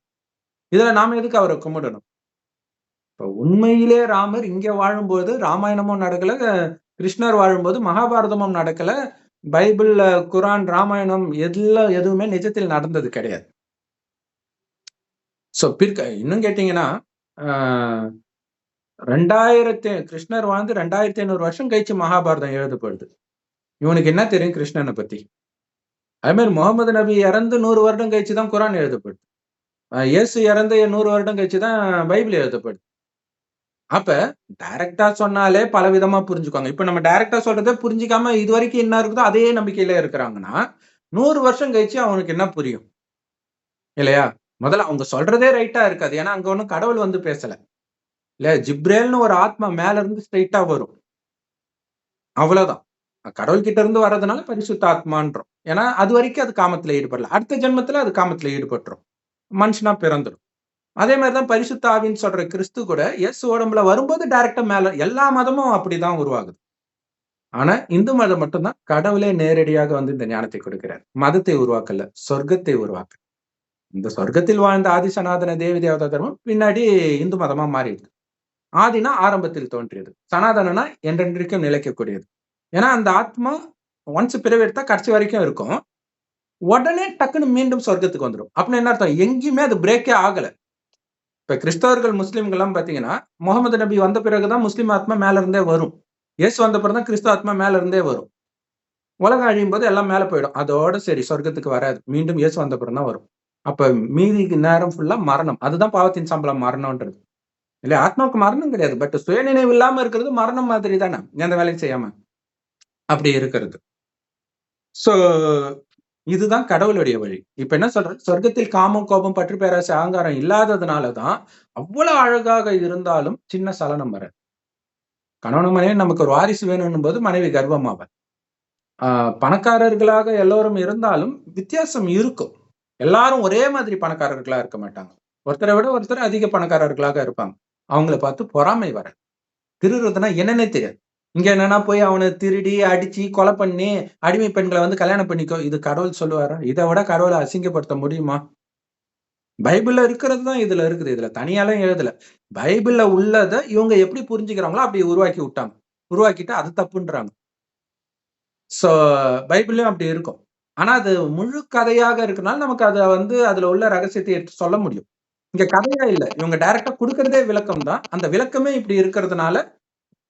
இதுல நாம எதுக்கு அவரை கும்பிடணும்? இப்ப உண்மையிலே ராமர் இங்க வாழும்போது ராமாயணமும் நடக்கல, கிருஷ்ணர் வாழும்போது மகாபாரதமும் நடக்கல. பைபிள்ல குரான், ராமாயணம் எதுவுமே நிஜத்தில் நடந்தது கிடையாது. சோ இன்னும் கேட்டீங்கன்னா, ஆ கிருஷ்ணர் வாழ்ந்து 2500 வருஷம் கழிச்சு மகாபாரதம் எழுதப்படுது. இவனுக்கு என்ன தெரியும் கிருஷ்ணனை பத்தி? அதே மாதிரி முகமது நபி இறந்து 100 வருடம் கழிச்சு தான் குரான் எழுதப்படுது. இயேசு இறந்து 100 வருடம் கழிச்சு தான் பைபிள் எழுதப்படுது. அப்ப டைரக்டா சொன்னாலே பல விதமா புரிஞ்சுக்குவாங்க. இப்ப நம்ம டைரக்டா சொல்றதை புரிஞ்சுக்காம இதுவரைக்கும் என்ன இருக்குதோ அதே நம்பிக்கையில இருக்கிறாங்கன்னா, 100 வருஷம் கழிச்சு அவனுக்கு என்ன புரியும்? இல்லையா? முதல்ல அவங்க சொல்றதே ரைட்டா இருக்காது. ஏன்னா அங்க ஒண்ணும் கடவுள் பேசல. இல்ல ஜிப்ரேல்னு ஒரு ஆத்மா மேல இருந்து ஸ்ட்ரெயிட்டா வரும். அவ்வளவுதான். கடவுள் கிட்ட இருந்து வர்றதுனால பரிசுத்த ஆத்மான்றோம். ஏன்னா அது வரைக்கும் அது காமத்துல ஈடுபடல. அடுத்த ஜென்மத்துல அது காமத்துல ஈடுபட்டுரும். மனுஷனா பிறந்துரும். அதே மாதிரிதான் பரிசுத்த ஆவின்னு சொல்ற கிறிஸ்து கூட இயேசு உடம்புல வரும்போது டைரக்டா மேல எல்லா மதமும் அப்படிதான் உருவாகுது. ஆனா இந்து மதம் மட்டும்தான் கடவுளே நேரடியாக இந்த ஞானத்தை கொடுக்கிறார். மதத்தை உருவாக்கல, சொர்க்கத்தை உருவாக்க. இந்த சொர்க்கத்தில் வாழ்ந்த ஆதி சனாதன தேவி தேவதா தர்மம் பின்னாடி இந்து மதமா மாறிடுது. ஆதினா ஆரம்பத்தில் தோன்றியது. சனாதனனா என்றென்றைக்கும் நிலைக்கக்கூடியது. ஏன்னா அந்த ஆத்மா ஒன்ஸ் பிறவி எடுத்தா கடைசி வரைக்கும் இருக்கும். உடனே டக்குன்னு மீண்டும் சொர்க்கத்துக்கு வந்துடும். அப்படின்னு என்ன அர்த்தம்? எங்கேயுமே அது பிரேக்கே ஆகல. இப்ப கிறிஸ்தவர்கள், முஸ்லிம்கள் எல்லாம் பாத்தீங்கன்னா, முகமது நபி வந்த பிறகுதான் முஸ்லிம் ஆத்மா மேல இருந்தே வரும். இயேசு வந்த பிறகுதான் கிறிஸ்தவ ஆத்மா மேல இருந்தே வரும். உலகம் அழியும் போது எல்லாம் மேல போயிடும். அதோட சரி சொர்க்கத்துக்கு வராது. மீண்டும் இயேசு வந்த பிறகுதான் வரும். அப்ப மீதி நேரம் ஃபுல்லா மரணம். அதுதான் பாவத்தின் சம்பளம் மரணம்ன்றது. இல்ல ஆத்மாவுக்கு மரணம் கிடையாது. பட் சுயநினைவு இல்லாம இருக்கிறது மரணம் மாதிரி தானே. எந்த வேலையும் செய்யாம. அப்படி இருக்கிறது. சோ இதுதான் கடவுளுடைய வழி. இப்ப என்ன சொல்றேன்? சொர்க்கத்தில் காமம், கோபம், பற்று, பேராசை, அகங்காரம் இல்லாததுனாலதான் அவ்வளவு அழகாக இருந்தாலும் சின்ன சலனம் வராது. கணவன் மனைவி நமக்கு ஒரு வாரிசு வேணும்னும் போது மனைவி கர்ப்பமாவாள். பணக்காரர்களாக எல்லோரும் இருந்தாலும் வித்தியாசம் இருக்கும். எல்லாரும் ஒரே மாதிரி பணக்காரர்களா இருக்க மாட்டாங்க. ஒருத்தரை விட ஒருத்தர் அதிக பணக்காரர்களாக இருப்பாங்க. அவங்கள பார்த்து பொறாமை வராது. திருடுறதுன்னா என்னன்னே தெரியாது. இங்க என்னன்னா போய் அவனை திருடி, அடிச்சு, கொலை பண்ணி, அடிமை பெண்களை கல்யாணம் பண்ணிக்கோ. இது கடவுள் சொல்லுவாரா? இதை விட கடவுளை அசிங்கப்படுத்த முடியுமா? பைபிள்ல இருக்கிறது தான் இதுல இருக்குது. இதுல தனியாலாம் எழுதல. பைபிள்ல உள்ளத இவங்க எப்படி புரிஞ்சுக்கிறாங்களோ அப்படி உருவாக்கி விட்டாங்க. உருவாக்கிட்டு அது தப்புன்றாங்க. சோ பைபிள்லயும் அப்படி இருக்கும். ஆனா அது முழு கதையாக இருக்கனால நமக்கு அத அதுல உள்ள ரகசியத்தை எடுத்து சொல்ல முடியும். இங்க கதையா இல்ல. இவங்க டைரக்டா குடுக்கறதே விளக்கம் தான். அந்த விளக்கமே இப்படி இருக்கிறதுனால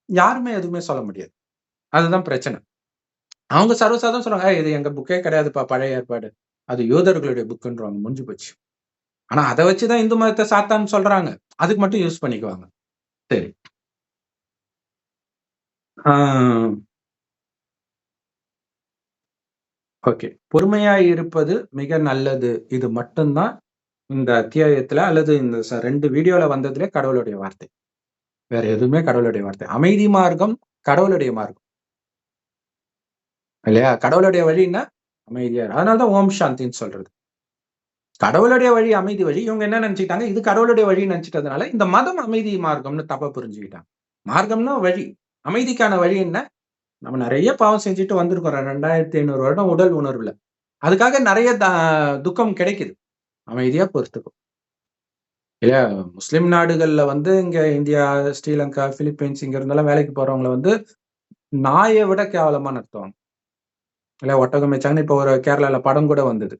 யாருமே எதுவுமே சொல்ல முடியாது. அதுதான் பிரச்சனை. அவங்க சர்வசாதாரணம் சொல்றாங்க, இது எங்க புக்கே கிடையாதுப்பா பழைய ஏற்பாடு. அது யூதர்களுடைய புக்குன்றாங்க. முடிஞ்சு போச்சு. ஆனா அத வச்சுதான் இந்து மதத்தை சாத்தான்னு சொல்றாங்க. அதுக்கு மட்டும் யூஸ் பண்ணிக்குவாங்க. சரி. ஓகே. பொறுமையாய் இருப்பது மிக நல்லது. இது மட்டும்தான் இந்த அத்தியாயத்துல அல்லது இந்த 2 வீடியோல வந்ததுலே கடவுளுடைய வார்த்தை. வேற எதுவுமே கடவுளுடைய வார்த்தை. அமைதி மார்க்கம் கடவுளுடைய மார்க்கம். இல்லையா? கடவுளுடைய வழின்னா அமைதியா அதனாலதான் ஓம் சாந்தின்னு சொல்றது. கடவுளுடைய வழி அமைதி வழி. இவங்க என்ன நினைச்சுக்கிட்டாங்க? இது கடவுளுடைய வழின்னு நினைச்சிட்டதுனால இந்த மதம் அமைதி மார்க்கம்னு தப்பா புரிஞ்சுக்கிட்டாங்க. மார்க்கம்னா வழி. அமைதிக்கான வழி என்ன? நம்ம நிறைய பாவம் செஞ்சுட்டு வந்திருக்கோம் 2500 வருடம் உடல் உணர்வுல. அதுக்காக நிறைய துக்கம் கிடைக்குது. அமைதியா பொறுத்துக்கும். இல்லையா? முஸ்லிம் நாடுகள்ல இங்க இந்தியா, ஸ்ரீலங்கா, பிலிப்பைன்ஸ் இங்க இருந்தெல்லாம் வேலைக்கு போறவங்கள நாயை விட கேவலமா நடத்துவாங்க. இல்ல ஒட்டகம் மேய்ச்சாங்கன்னு இப்போ ஒரு கேரளால படம் கூட வந்தது.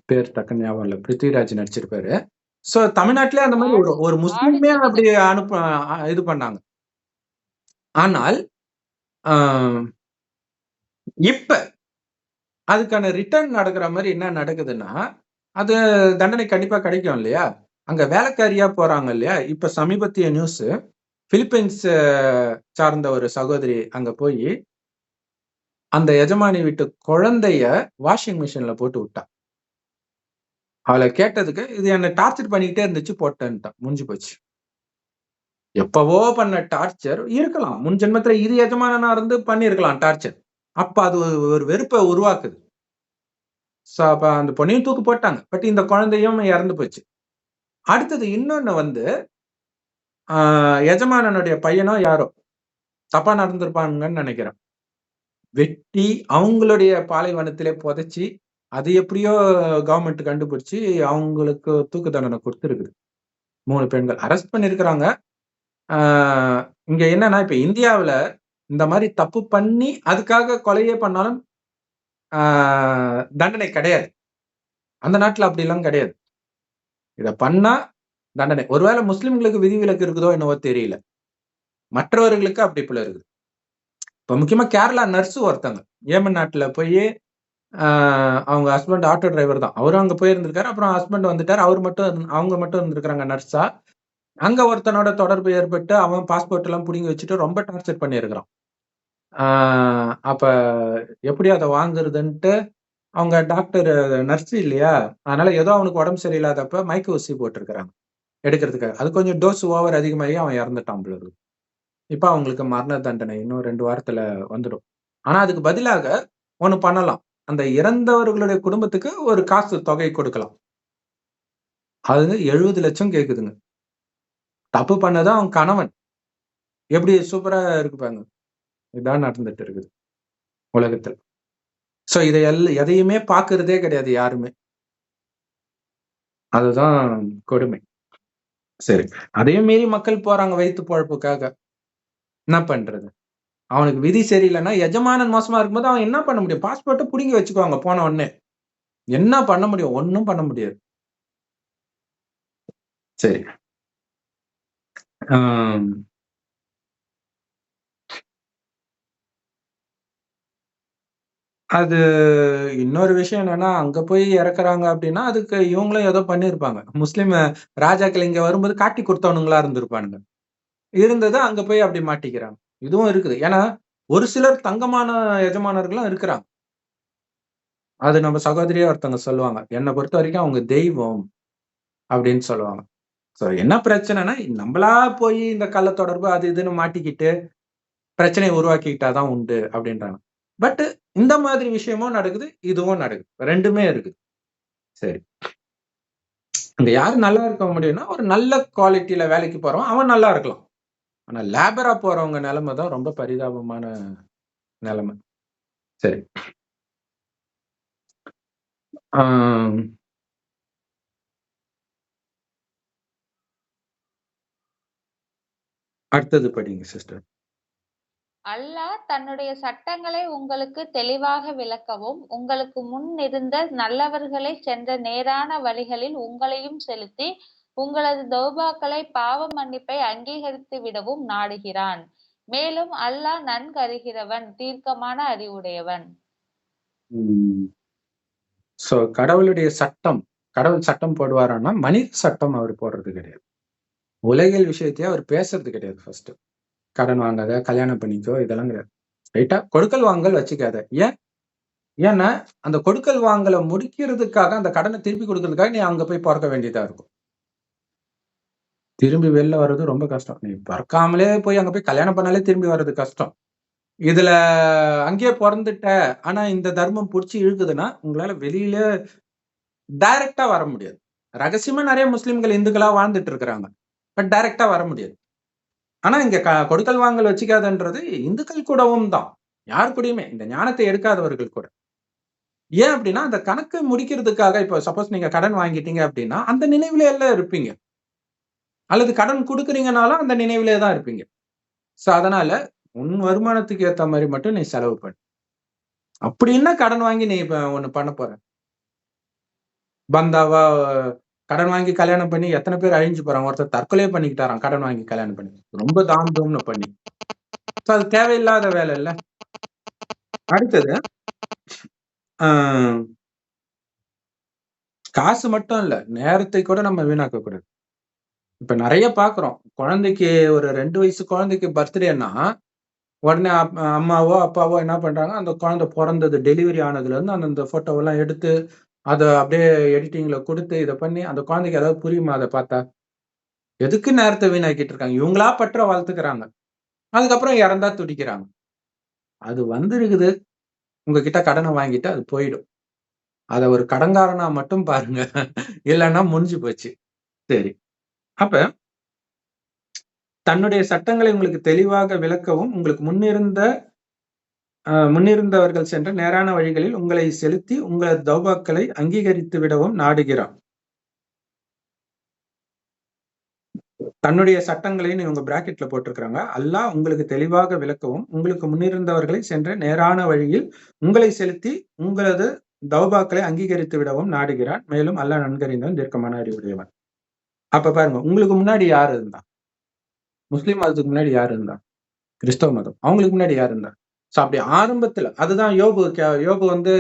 பேர் டக்குன்னு ஞாபகம் இல்ல. பிருத்விராஜ் நடிச்சிருப்பாரு. சோ தமிழ்நாட்டிலே அந்த மாதிரி ஒரு ஆடு ஒரு ஆடு முஸ்லிமே தின்னுது. அப்படி இது பண்ணாங்க. ஆனால் இப்ப அதுக்கான ரிட்டர்ன் நடக்கிற மாதிரி என்ன நடக்குதுன்னா, அது தண்டனை கண்டிப்பா கிடைக்கும் இல்லையா? அங்க வேலைக்காரியா போறாங்க இல்லையா? இப்ப சமீபத்திய நியூஸ் பிலிப்பைன்ஸ் சார்ந்த ஒரு சகோதரி அங்க போய் அந்த எஜமானி வீட்டு குழந்தைய வாஷிங் மிஷின்ல போட்டு விட்டா. அவளை கேட்டதுக்கு இது என்ன டார்ச்சர் பண்ணிக்கிட்டே இருந்துச்சு போட்டேன்ட்டா. முடிஞ்சு போச்சு. எப்பவோ பண்ண டார்ச்சர் இருக்கலாம். முன் ஜென்மத்துல இது எஜமானனா இருந்து பண்ணியிருக்கலாம் டார்ச்சர். அப்ப அது ஒரு வெறுப்பை உருவாக்குது. அப்ப அந்த பொண்ணையும் தூக்கு போட்டாங்க. பட் இந்த குழந்தையும் இறந்து போச்சு. அடுத்தது இன்னொன்னு வந்து எஜமானனுடைய பையனோ யாரோ தப்பா நடந்திருப்பாங்கன்னு நினைக்கிறேன். வெட்டி அவங்களுடைய பாலைவனத்திலே புதைச்சி அது எப்படியோ கவர்மெண்ட் கண்டுபிடிச்சு அவங்களுக்கு தூக்கு தண்டனை கொடுத்துருக்குது. 3 பெண்கள் அரெஸ்ட் பண்ணிருக்கிறாங்க. இங்க என்னன்னா இப்ப இந்தியாவுல இந்த மாதிரி தப்பு பண்ணி அதுக்காக கொலையே பண்ணாலும் தண்டனை கிடையாது. அந்த நாட்டுல அப்படி எல்லாம் கிடையாது. இத பண்ணா தண்டனை. ஒருவேளை முஸ்லிம்களுக்கு விதிவிலக்கு இருக்குதோ என்னவோ தெரியல. மற்றவர்களுக்கு அப்படி போல இருக்குது. இப்ப முக்கியமா கேரளா நர்ஸ் ஒருத்தங்க ஏமன் நாட்டுல போய் அவங்க ஹஸ்பண்ட் ஆட்டோ டிரைவர் தான். அவரும் அங்க போயிருந்திருக்காரு. அப்புறம் ஹஸ்பண்ட் வந்துட்டாரு. அவங்க மட்டும் இருந்திருக்கிறாங்க நர்ஸா. அங்க ஒருத்தனோட தொடர்பு ஏற்பட்டு அவன் பாஸ்போர்ட் எல்லாம் புடுங்கி வச்சுட்டு ரொம்ப டார்ச்சர் பண்ணியிருக்கிறான். அப்ப எப்படி அதை வாங்குறதுன்ட்டு அவங்க டாக்டர் நர்ஸ் இல்லையா? அதனால ஏதோ அவனுக்கு உடம்பு சரியில்லாதப்ப மயக்க ஊசி போட்டிருக்கிறாங்க எடுக்கிறதுக்காக. அது கொஞ்சம் டோஸ் ஓவர் அதிகமாகி அவன் இறந்துட்டான் போல இருக்கு. இப்ப அவங்களுக்கு மரண தண்டனை இன்னும் 2 வாரத்துல வந்துடும். ஆனா அதுக்கு பதிலாக ஒண்ணு பண்ணலாம். அந்த இறந்தவர்களுடைய குடும்பத்துக்கு ஒரு காசு தொகை கொடுக்கலாம். அது 70 லட்சம் கேக்குதுங்க. தப்பு பண்ணதான் அவன் கணவன். எப்படி சூப்பரா இருக்கு பாருங்க. இதான் நடந்துட்டு இருக்குது உலகத்துல. சோ எதையுமே பாக்குறதே கிடையாது யாருமே. அதுதான் கொடுமை. சரி, அதையும் மீறி மக்கள் போறாங்க வயிற்று பொழப்புக்காக. என்ன பண்றது? அவனுக்கு விதி சரியில்லைன்னா எஜமானன் மோசமா இருக்கும்போது அவன் என்ன பண்ண முடியும்? பாஸ்போர்ட்டை புடுங்கி வச்சுக்குவாங்க போன உடனே. என்ன பண்ண முடியும்? ஒண்ணும் பண்ண முடியாது. சரி. அது இன்னொரு விஷயம் என்னன்னா, அங்க போய் இறக்குறாங்க அப்படின்னா, அதுக்கு இவங்களும் ஏதோ பண்ணியிருப்பாங்க. முஸ்லிம் ராஜாக்கள் இங்க வரும்போது காட்டி குடுத்தவனுங்களா இருந்திருப்பானுங்க. இருந்தது அங்க போய் அப்படி மாட்டிக்கிறாங்க. இதுவும் இருக்குது. ஏன்னா, ஒரு சிலர் தங்கமான எஜமானர்களும் இருக்கிறாங்க. அது நம்ம சகோதரியே ஒருத்தவங்க சொல்லுவாங்க. என்ன பொறுத்தவரைக்கும் அவங்க தெய்வம் அப்படின்னு சொல்லுவாங்க. சோ என்ன பிரச்சனைன்னா, நம்மளா போய் இந்த கள்ள தொடர்பு அது இதுன்னு மாட்டிக்கிட்டு, பிரச்சனைய உருவாக்கிக்கிட்டா தான் உண்டு அப்படின்றாங்க. பட் இந்த மாதிரி விஷயமும் நடக்குது, இதுவும் நடக்குது. 2மே இருக்குது. சரி. அங்க யாரு நல்லா இருக்க முடியும்னா, ஒரு நல்ல குவாலிட்டில வேலைக்கு போறவன், அவன் நல்லா இருக்கலாம். ஆனா லேபரா போறவங்க நிலைமை தான் ரொம்ப பரிதாபமான நிலைமை. சரி. அடுத்தது படிங்க சிஸ்டர். அல்லாஹ் தன்னுடைய சட்டங்களை உங்களுக்கு தெளிவாக விளக்கவும், உங்களுக்கு முன் இருந்த நல்லவர்களை சென்ற நேரான வழிகளில் உங்களையும் செலுத்தி, உங்களது தௌபாக்களை பாவ மன்னிப்பை அங்கீகரித்து விடவும் நாடுகிறான். மேலும் அல்லாஹ் நன்கறிகிறவன், தீர்க்கமான அறிவுடையவன். சோ கடவுளுடைய சட்டம், கடவுள் சட்டம் போடுவாரான்னா, மனித சட்டம் அவர் போடுறது கிடையாது. உலகியல் விஷயத்தையே அவர் பேசுறது கிடையாது ஃபர்ஸ்ட். கடன் வாங்காத, கல்யாணம் பண்ணிக்கோ, இதெல்லாம் கிடையாது. ரைட்டா? கொடுக்கல் வாங்கல் வச்சுக்காத. ஏன்னா அந்த கொடுக்கல் வாங்கலை முடிக்கிறதுக்காக அந்த கடனை திருப்பி கொடுக்கறதுக்காக நீ அங்க போய் பிறக்க வேண்டியதா இருக்கும். திரும்பி வெளில வர்றது ரொம்ப கஷ்டம். நீ பிறக்காமலே போய் அங்க போய் கல்யாணம் பண்ணாலே திரும்பி வர்றது கஷ்டம். இதுல அங்கேயே பிறந்துட்ட, ஆனா இந்த தர்மம் புடிச்சு இழுக்குதுன்னா உங்களால வெளியில டைரக்டா வர முடியாது. ரகசியமா நிறைய முஸ்லிம்கள் இந்துக்களா வாழ்ந்துட்டு இருக்கிறாங்க. பட் டைரக்டா வர முடியாது. ஆனா இங்க கொடுக்கல் வாங்கல் வச்சுக்காதன்றது இந்துக்கள் கூடவும் தான். யார் கூடயுமே இந்த ஞானத்தை எடுக்காதவர்கள் கூட. ஏன் அப்படின்னா அந்த கணக்கு முடிக்கிறதுக்காக இப்போ சப்போஸ் நீங்க கடன் வாங்கிட்டீங்க அப்படின்னா அந்த நினைவுல எல்லாம் இருப்பீங்க. அல்லது கடன் கொடுக்குறீங்கனாலும் அந்த நினைவிலே தான் இருப்பீங்க. சோ அதனால உன் வருமானத்துக்கு ஏத்த மாதிரி மட்டும் நீ செலவு பண்ணு. அப்படி என்ன கடன் வாங்கி நீ இப்ப ஒண்ணு பண்ண போற? பந்தாவா கடன் வாங்கி கல்யாணம் பண்ணி எத்தனை பேர் அழிஞ்சு போறாங்க. ஒருத்தர் தற்கொலையே பண்ணிக்கிட்டாராம் கடன் வாங்கி கல்யாணம் பண்ணி. ரொம்ப தாம் தூம்னு பண்ணி. ஸோ அது தேவையில்லாத வேலை இல்ல. அடுத்தது காசு மட்டும் இல்ல, நேரத்தை கூட நம்ம வீணாக்க கூடாது. இப்ப நிறைய பாக்குறோம். குழந்தைக்கு ஒரு 2 வயசு குழந்தைக்கு பர்த்டேன்னா, உடனே அம்மாவோ, அப்பாவோ என்ன பண்றாங்க, அந்த குழந்தை பொறந்தது டெலிவரி ஆனதுலேருந்து அந்த ஃபோட்டோவெல்லாம் எடுத்து, அத அப்படியே எடிட்டிங்ல குடுத்து, இத பண்ணி அந்த குழந்தைக்கு ஏதாவது புரியுமா அத பார்த்தா? எதுக்கு நேரத்த வீணாக்கிட்டு இருக்காங்க? இவங்களா பற்ற வளர்த்துக்கிறாங்க. அதுக்கப்புறம் இறந்தா துடிக்கிறாங்க. அது வந்திருக்குது, உங்ககிட்ட கடன வாங்கிட்டு அது போயிடும். அத ஒரு கடன்காரனா மட்டும் பாருங்க. இல்லன்னா முடிஞ்சு போச்சு. சரி. அப்ப தன்னுடைய சட்டங்களை உங்களுக்கு தெளிவாக விளக்கவும், உங்களுக்கு முன்னிருந்தவர்கள் சென்ற நேரான வழிகளில் உங்களை செலுத்தி, உங்களது தௌபாக்களை அங்கீகரித்து விடவும் நாடுகிறான். தன்னுடைய சட்டங்களைன்னு இவங்க பிராக்கெட்ல போட்டிருக்கிறாங்க. அல்லாஹ் உங்களுக்கு தெளிவாக விளக்கவும், உங்களுக்கு முன்னிருந்தவர்களை சென்ற நேரான வழியில் உங்களை செலுத்தி, உங்களது தௌபாக்களை அங்கீகரித்து விடவும் நாடுகிறான். மேலும் அல்லாஹ் நன்கறிந்தவன், தீர்க்கமான அறிவுடையவன். அப்ப பாருங்க, உங்களுக்கு முன்னாடி யார் இருந்தா? முஸ்லிம் மதத்துக்கு முன்னாடி யார் இருந்தா? கிறிஸ்தவ மதம். அவங்களுக்கு முன்னாடி யார் இருந்தா? சோ அப்படி ஆரம்பத்துல அதுதான் யோபு வந்து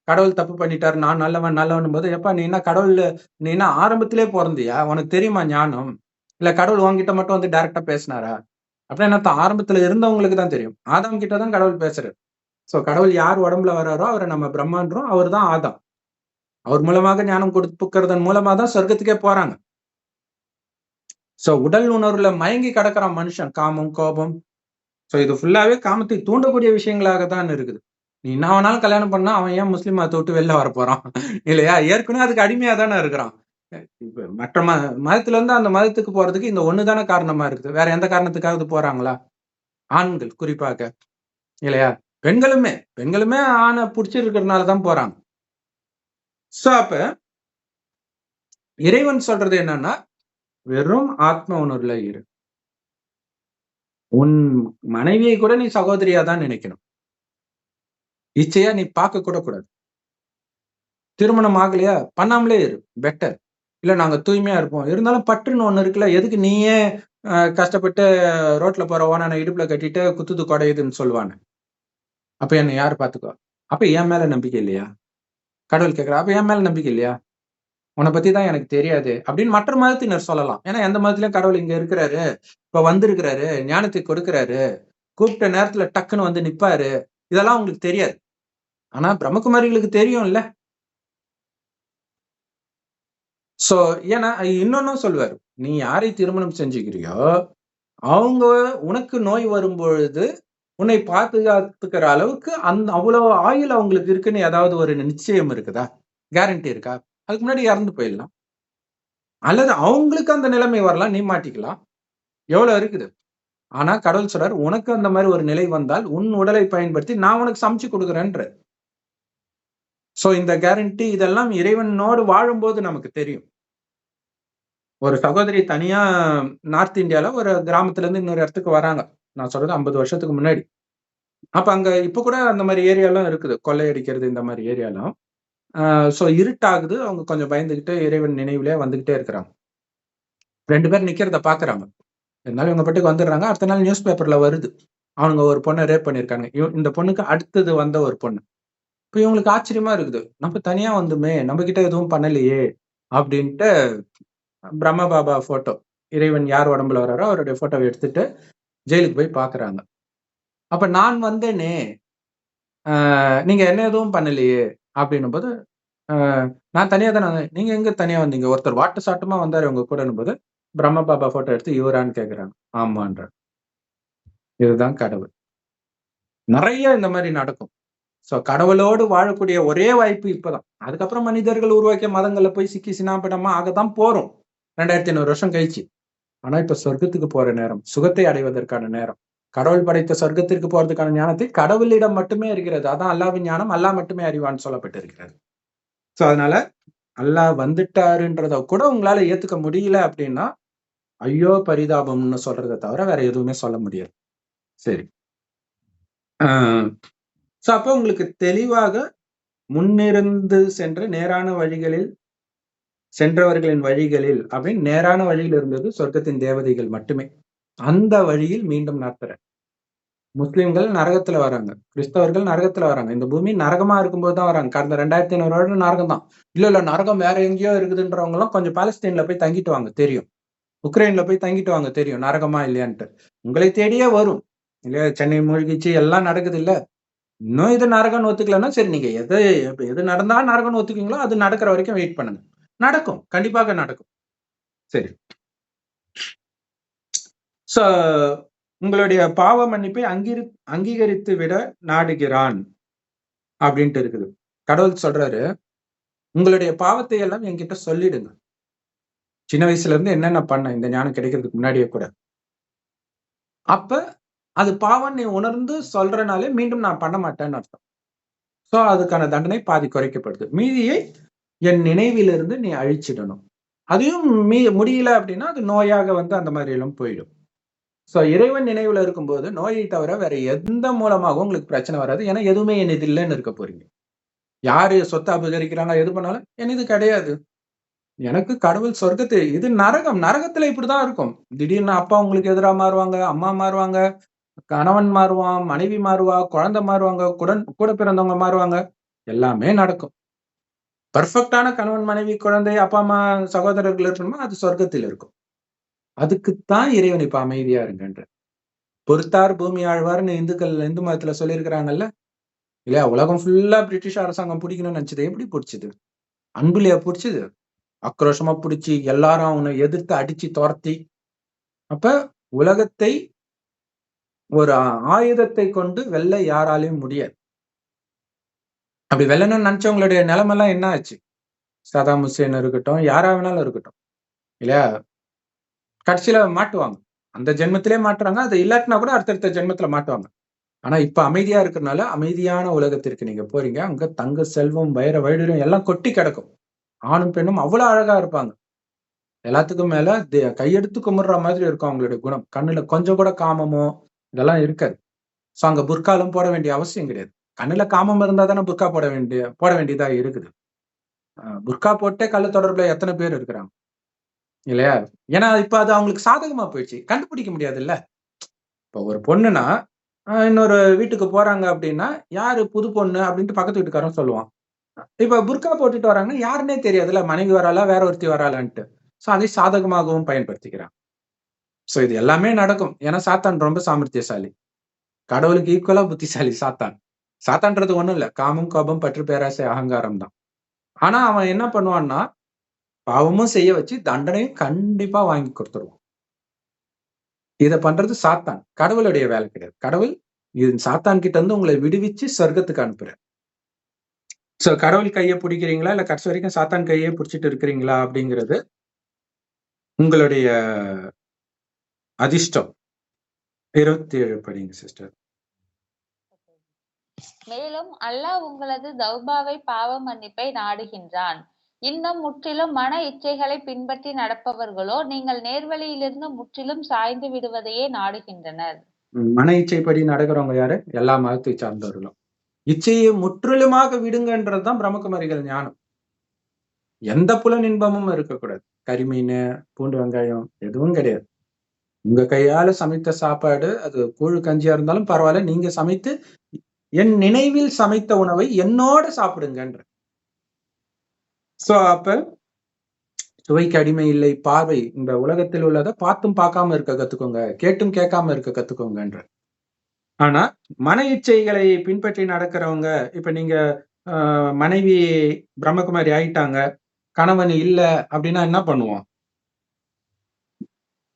கடவுள் தப்பு பண்ணிட்டாரு, நான் நல்லவன் நல்லவன் போது, எப்பா நீ என்ன ஆரம்பத்திலே பொறந்தியா? உனக்கு தெரியுமா ஞானம்? இல்ல கடவுள் உன்கிட்ட மட்டும் வந்து டைரக்டா பேசினாரா? அப்படின்னா என்ன, ஆரம்பத்துல இருந்தவங்களுக்கு தான் தெரியும். ஆதாம் கிட்ட தான் கடவுள் பேசுறாரு. சோ கடவுள் யார் உடம்புல வர்றாரோ அவரை நம்ம பிரம்மான்றோம். அவர் தான் ஆதாம். அவர் மூலமாக ஞானம் கொடுக்கிறதன் மூலமா தான் சொர்க்கத்துக்கே போறாங்க. சோ உடல் உணர்வுல மயங்கி கிடக்குறான் மனுஷன். காமம், கோபம். சோ இது ஃபுல்லாவே காமத்தை தூண்டக்கூடிய விஷயங்களாக தான் இருக்குது. நீ என்ன வேணாலும் கல்யாணம் பண்ணா அவன் ஏன் முஸ்லிம் மதத்தை விட்டு வெளில வரப்போறான்? இல்லையா? ஏற்கனவே அதுக்கு அடிமையா தானே இருக்கிறான். இப்ப மற்ற மதத்துல இருந்து அந்த மதத்துக்கு போறதுக்கு இந்த ஒண்ணு தானே காரணமா இருக்குது. வேற எந்த காரணத்துக்காவது போறாங்களா? ஆண்கள் குறிப்பாக, இல்லையா? பெண்களுமே ஆணை புடிச்சிருக்கிறதுனால தான் போறாங்க. சோ அப்ப இறைவன் சொல்றது என்னன்னா, வெறும் ஆத்ம உணர்வுல இரு. உன் மனைவியை கூட நீ சகோதரியா தான் நினைக்கணும். இச்சையா நீ பார்க்க கூட கூடாது. திருமணம் ஆகலையா? பண்ணாமலே இரு. பெட்டர். இல்ல நாங்க தூய்மையா இருப்போம். இருந்தாலும் பற்றுன்னு ஒண்ணு இருக்குல்ல. எதுக்கு நீயே கஷ்டப்பட்டு ரோட்ல போற ஓனான இடுப்புல கட்டிட்டு குத்துது கொடையுதுன்னு சொல்லுவானே. அப்ப என்ன யார் பார்த்துக்குவா? அப்ப என் மேல நம்பிக்கை இல்லையா? கடவுள் கேட்கிறார். அப்ப என் மேல நம்பிக்கை இல்லையா? உன்னை பத்தி தான் எனக்கு தெரியாது அப்படின்னு மற்ற மதத்தினர் சொல்லலாம். ஏன்னா எந்த மதத்திலயும் கடவுள் இங்க இருக்கிறாரு, இப்ப வந்திருக்கிறாரு, ஞானத்தை கொடுக்கிறாரு, கூப்பிட்ட நேரத்துல டக்குன்னு வந்து நிப்பாரு. இதெல்லாம் உங்களுக்கு தெரியாது. ஆனா பிரம்மகுமாரிகளுக்கு தெரியும்ல. சோ ஏன்னா இன்னொன்னும் சொல்லுவாரு. நீ யாரை திருமணம் செஞ்சுக்கிறியோ, அவங்க உனக்கு நோய் வரும்பொழுது உன்னை பாதுகாத்துக்கிற அளவுக்கு அவ்வளவு ஆயுள் அவங்களுக்கு இருக்குன்னு ஏதாவது ஒரு நிச்சயம் இருக்குதா? கேரண்டி இருக்கா? அதுக்கு முன்னாடி இறந்து போயிடலாம். அல்லது அவங்களுக்கு அந்த நிலைமை வரலாம், நீ மாட்டிக்கலாம். எவ்வளவு இருக்குது. ஆனா கடவுள் சொல்றாரு, உனக்கு அந்த மாதிரி ஒரு நிலை வந்தால் உன் உடலை பயன்படுத்தி நான் உனக்கு சமைச்சு கொடுக்குறேன்ற. சோ இந்த கேரண்டி இதெல்லாம் இறைவனோடு வாழும்போது நமக்கு தெரியும். ஒரு சகோதரி தனியா நார்த் இந்தியால ஒரு கிராமத்துல இருந்து இன்னொரு இடத்துக்கு வராங்க. நான் சொல்றது 50 வருஷத்துக்கு முன்னாடி. அப்ப அங்க இப்ப கூட அந்த மாதிரி ஏரியாலாம் இருக்குது. கொள்ளையடிக்கிறது இந்த மாதிரி ஏரியாலாம். சோ இருட்டாகுது. அவங்க கொஞ்சம் பயந்துகிட்டு இறைவன் நினைவிலே வந்துகிட்டே இருக்கிறாங்க. 2 பேர் நிக்கிறத பாக்குறாங்க. இருந்தாலும் இவங்க பாட்டுக்கு வந்துடுறாங்க. அடுத்த நாள் நியூஸ் பேப்பர்ல வருது. அவனுங்க ஒரு பொண்ண ரேப் பண்ணியிருக்காங்க. இந்த பொண்ணுக்கு அடுத்தது வந்த ஒரு பொண்ணு. இப்ப இவங்களுக்கு ஆச்சரியமா இருக்குது. நம்ம தனியா வந்தோமே, நம்ம கிட்ட எதுவும் பண்ணலையே அப்படின்ட்டு பிரம்ம பாபா போட்டோ, இறைவன் யார் உடம்புல வர்றாரோ அவருடைய போட்டோவை எடுத்துட்டு ஜெயிலுக்கு போய் பாக்குறாங்க. அப்ப நான் வந்தேனே, நீங்க என்ன எதுவும் பண்ணலையே அப்படின்னும் போது, நான் தனியா தானே வந்தேன். நீங்க எங்க தனியா வந்தீங்க? ஒருத்தர் வாட்டு சாட்டமா வந்தாரு உங்க கூடன்னும் போது, பிரம்ம பாபா போட்டோ எடுத்து இவரான்னு கேக்குறாங்க. ஆமான்ற. இதுதான் கடவுள். நிறைய இந்த மாதிரி நடக்கும். சோ கடவுளோடு வாழக்கூடிய ஒரே வாய்ப்பு இப்பதான். அதுக்கப்புறம் மனிதர்கள் உருவாக்கிய மதங்கள்ல போய் சிக்கி சின்னாபின்னமா ஆகத்தான் போறோம். 2500 வருஷம் கழிச்சு. ஆனா இப்ப சொர்க்கத்துக்கு போற நேரம், சுகத்தை அடைவதற்கான நேரம். கடவுள் படைத்த சொர்க்கத்திற்கு போறதுக்கான ஞானத்தை கடவுளிடம் மட்டுமே இருக்கிறது. அதான் அல்லாஹ்வின் ஞானம். அல்லாஹ் மட்டுமே அறிவான்னு சொல்லப்பட்டிருக்கிறது. சோ அதனால அல்லாஹ் வந்துட்டாருன்றத கூட உங்களால ஏத்துக்க முடியல அப்படின்னா, ஐயோ பரிதாபம்னு சொல்றதை தவிர வேற எதுவுமே சொல்ல முடியாது. சரி. சோ அப்ப உங்களுக்கு தெளிவாக முன்னிருந்து சென்ற நேரான வழிகளில் சென்றவர்களின் வழிகளில் அப்படின்னு நேரான வழியில் இருந்தது சொர்க்கத்தின் தேவதைகள் மட்டுமே. அந்த வழியில் மீண்டும் நடத்துற முஸ்லிம்கள் நரகத்துல வராங்க, கிறிஸ்தவர்கள் நரகத்துல வராங்க. இந்த பூமி நரகமா இருக்கும்போது தான் வராங்க. கடந்த 2500 வருடம் நரகம் தான். இல்ல நரகம் வேற எங்கேயோ இருக்குதுன்றவங்க எல்லாம் கொஞ்சம் பாலஸ்தீன்ல போய் தங்கிட்டு வாங்க, தெரியும். உக்ரைன்ல போய் தங்கிட்டு வாங்க, தெரியும் நரகமா இல்லையான்ட்டு. உங்களை தேடியே வரும் இல்லையா? சென்னை மூழ்கிச்சு, எல்லாம் நடக்குது இல்ல. இன்னும் இது நரகம்னு ஒத்துக்கலன்னா சரி, நீங்க எது நடந்தா நரகம்னு ஒத்துக்கீங்களோ அது நடக்கிற வரைக்கும் வெயிட் பண்ணுங்க. நடக்கும், கண்டிப்பாக நடக்கும். சரி, சோ உங்களுடைய பாவ மன்னிப்பை அங்கீகரித்து விட நாடுகிறான் அப்படின்ட்டு இருக்குது. கடவுள் சொல்றாரு, உங்களுடைய பாவத்தை எல்லாம் என்கிட்ட சொல்லிடுங்க. சின்ன வயசுல இருந்து என்னென்ன பண்ண இந்த ஞானம் கிடைக்கிறதுக்கு முன்னாடியே கூட. அப்ப அது பாவம் நீ உணர்ந்து சொல்றனாலே மீண்டும் நான் பண்ண மாட்டேன்னு அர்த்தம். சோ அதுக்கான தண்டனை பாதி குறைக்கப்படுது. மீதியை என் நினைவிலிருந்து நீ அழிச்சிடணும். அதையும் முடியல அப்படின்னா அது நோயாக வந்து அந்த மாதிரி எல்லாம் போயிடும். சோ இறைவன் நினைவுல இருக்கும்போது நோயை தவிர வேற எந்த மூலமாகவும் உங்களுக்கு பிரச்சனை வராது. ஏன்னா எதுவுமே என்னது இல்லைன்னு இருக்க போறீங்க. யாரு சொத்தை அபகரிக்கிறாங்க, எது பண்ணாலும் என்னது கிடையாது. எனக்கு கடவுள் சொர்க்கத்தை, இது நரகம். நரகத்துல இப்படிதான் இருக்கும். திடீர்னு அப்பா உங்களுக்கு எதிரா மாறுவாங்க, அம்மா மாறுவாங்க, கணவன் மாறுவான், மனைவி மாறுவா, குழந்தை மாறுவாங்க, கூட பிறந்தவங்க மாறுவாங்க. எல்லாமே நடக்கும். பெர்ஃபெக்டான கணவன், மனைவி, குழந்தை, அப்பா, அம்மா, சகோதரர்கள் இருக்கணுமா, அது சொர்க்கத்தில் இருக்கும். அதுக்குத்தான் இறைவன் இப்ப அமைதியா இருங்கன்ற. பொறுத்தார் பூமி ஆழ்வார்னு இந்து மதத்துல சொல்லியிருக்கிறாங்கல்ல இல்லையா? உலகம் ஃபுல்லா பிரிட்டிஷ் அரசாங்கம் பிடிக்கணும்னு நினைச்சது எப்படி பிடிச்சது? அன்புலையா பிடிச்சது? ஆக்ரோஷமா பிடிச்சி எல்லாரும் அவனை எதிர்த்து அடிச்சு துரத்தி. அப்ப உலகத்தை ஒரு ஆயுதத்தை கொண்டு வெல்ல யாராலையும் முடியாது. அப்படி வெல்லணும்னு நினைச்சவங்களுடைய நிலைமெல்லாம் என்ன ஆச்சு? சதாம் ஹுசேன் இருக்கட்டும், யாரா வேணாலும் இருக்கட்டும் இல்லையா? கடைசியில மாட்டுவாங்க. அந்த ஜென்மத்திலே மாட்டுறாங்க. அது இல்லாட்டினா கூட அடுத்தடுத்த ஜென்மத்துல மாட்டுவாங்க. ஆனா இப்ப அமைதியா இருக்கிறதுனால அமைதியான உலகத்திற்கு நீங்க போறீங்க. அங்க தங்க, செல்வம், வைர வைடூரியம் எல்லாம் கொட்டி கிடக்கும். ஆணும் பெண்ணும் அவ்வளவு அழகா இருப்பாங்க. எல்லாத்துக்கும் மேல கையெடுத்து கும்பிடுற மாதிரி இருக்கும் அவங்களுடைய குணம். கண்ணுல கொஞ்சம் கூட காமமோ இதெல்லாம் இருக்காது. சோ அங்க புர்காலும் போட வேண்டிய அவசியம் கிடையாது. கண்ணுல காமம் இருந்தா தானே புர்கா போட வேண்டியதா இருக்குது. புர்கா போட்டே கள்ள தொடர்புல எத்தனை பேர் இருக்கிறாங்க இல்லையா? ஏன்னா இப்ப அது அவங்களுக்கு சாதகமா போயிடுச்சு. கண்டுபிடிக்க முடியாதுல்ல. இப்ப ஒரு பொண்ணுனா இன்னொரு வீட்டுக்கு போறாங்க அப்படின்னா, யாரு புது பொண்ணு அப்படின்ட்டு பக்கத்து வீட்டுக்காரன் சொல்லுவான். இப்ப புர்கா போட்டுட்டு வராங்கன்னா யாருன்னே தெரியாதுல்ல. மனைவி வராளா, வேற ஒருத்தி வராளான்ட்டு. சோ அதை சாதகமாகவும் பயன்படுத்திக்கிறான். சோ இது எல்லாமே நடக்கும். ஏன்னா சாத்தான் ரொம்ப சாமர்த்தியசாலி. கடவுளுக்கு ஈக்குவலா புத்திசாலி சாத்தான். சாத்தான்றது ஒண்ணும் இல்ல. காமம், கோபம், பற்று, பேராசை, அகங்காரம் தான். ஆனா அவன் என்ன பண்ணுவான்னா, பாவமும் செய்ய வச்சு தண்டனையும் கண்டிப்பா வாங்கி கொடுத்துருவான். இத பண்றது சாத்தான். கடவுளுடைய வேலை கிடையாது. கடவுள் இது சாத்தான் கிட்ட இருந்து உங்களை விடுவிச்சு சொர்க்கத்துக்கு அனுப்புறார். சோ கடவுள் கையை பிடிக்கிறீங்களா, இல்ல கடைசி வரைக்கும் சாத்தான் கையே பிடிச்சிட்டு இருக்கிறீங்களா அப்படிங்கிறது உங்களுடைய அதிர்ஷ்டம். 27 படிங்க சிஸ்டர். மேலும் அல்லாஹ் உங்களது தௌபாவை பாவ மன்னிப்பை நாடுகின்றான். இன்னும் முற்றிலும் மன இச்சைகளை பின்பற்றி நடப்பவர்களோ நீங்கள் நேர்வழியிலிருந்து முற்றிலும் சாய்ந்து விடுவதையே நாடுகின்றனர். மன இச்சைப்படி நடக்கிறவங்க யாரு? எல்லா மதத்தை சார்ந்தவர்களும். இச்சையை முற்றிலுமாக விடுங்கன்றதுதான் பிரம்மகுமாரிகள் ஞானம். எந்த புலன் இன்பமும் இருக்கக்கூடாது. கரிமீன், பூண்டு, வெங்காயம் எதுவும் கிடையாது. உங்க கையால சமைத்த சாப்பாடு, அது கூழு கஞ்சியா இருந்தாலும் பரவாயில்ல, நீங்க சமைத்து என் நினைவில் சமைத்த உணவை என்னோட சாப்பிடுங்கன்ற. சோ அப்ப சுவைக்கு அடிமை இல்லை, பார்வை. இந்த உலகத்தில் உள்ளதை பார்த்தும் பார்க்காம இருக்க கத்துக்கோங்க, கேட்டும் கேட்காம இருக்க கத்துக்கோங்கன்ற. ஆனா மன இச்சைகளை பின்பற்றி நடக்கிறவங்க, இப்ப நீங்க மனைவி பிரம்மகுமாரி ஆயிட்டாங்க, கணவன் இல்ல அப்படின்னா என்ன பண்ணுவோம்?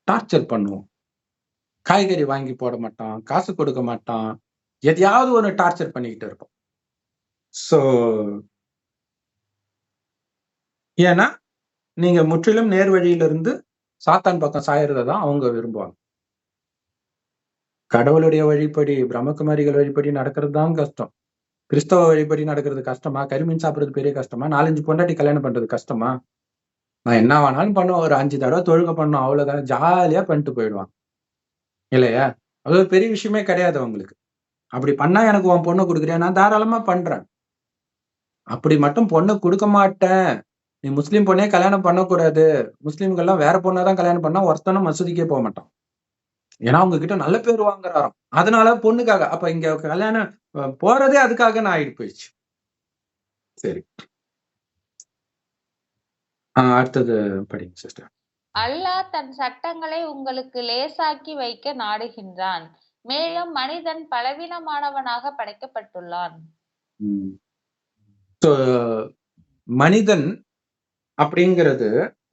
டார்ச்சர் பண்ணுவோம். காய்கறி வாங்கி போட மாட்டான், காசு கொடுக்க மாட்டான், எதையாவது ஒரு டார்ச்சர் பண்ணிக்கிட்டு இருப்போம். சோ ஏன்னா நீங்க முற்றிலும் நேர் வழியிலிருந்து சாத்தான் பக்கம் சாயறதான் அவங்க விரும்புவாங்க. கடவுளுடைய வழிப்படி, பிரம்மகுமாரிகள் வழிப்படி நடக்கிறது தான் கஷ்டம். கிறிஸ்தவ வழிப்படி நடக்கிறது கஷ்டமா? கரிமீன் சாப்பிடுறது பெரிய கஷ்டமா? 4-5 பொண்டாட்டி கல்யாணம் பண்றது கஷ்டமா? நான் என்ன வேணாலும் பண்ணுவேன். ஒரு 5 தடவை தொழுகை பண்ணும், அவ்வளவுதான். ஜாலியா பண்ணிட்டு போயிடுவான் இல்லையா? அது ஒரு பெரிய விஷயமே கிடையாது அவங்களுக்கு. அப்படி பண்ணா எனக்கு உன் பொண்ணு கொடுக்குறியா? நான் தாராளமா பண்றேன். அப்படி மட்டும் பொண்ணு கொடுக்க மாட்டேன், நீ முஸ்லீம் பொண்ணே கல்யாணம் பண்ணக்கூடாது, முஸ்லீம்கள்லாம் வேற பொண்ணாதான் கல்யாணம் பண்ணா ஒருத்தனும் மசூதிக்கே போக மாட்டான். ஏன்னா அவங்க கிட்ட நல்ல பேர் வாங்குறாராம். அதனால பொண்ணுக்காக அப்ப இங்க கல்யாணம் போறதே அதுக்காக நான் ஆயிட்டு போயிடுச்சு. சரி, அடுத்தது படிங்க சிஸ்டர். அல்லாஹ் தன் சட்டங்களை உங்களுக்கு லேசாக்கி வைக்க நாடுகின்றான். மேலும் மனிதன் பலவீனமானவனாக படைக்கப்பட்டுள்ளான். மனிதன் அப்படிங்கிறது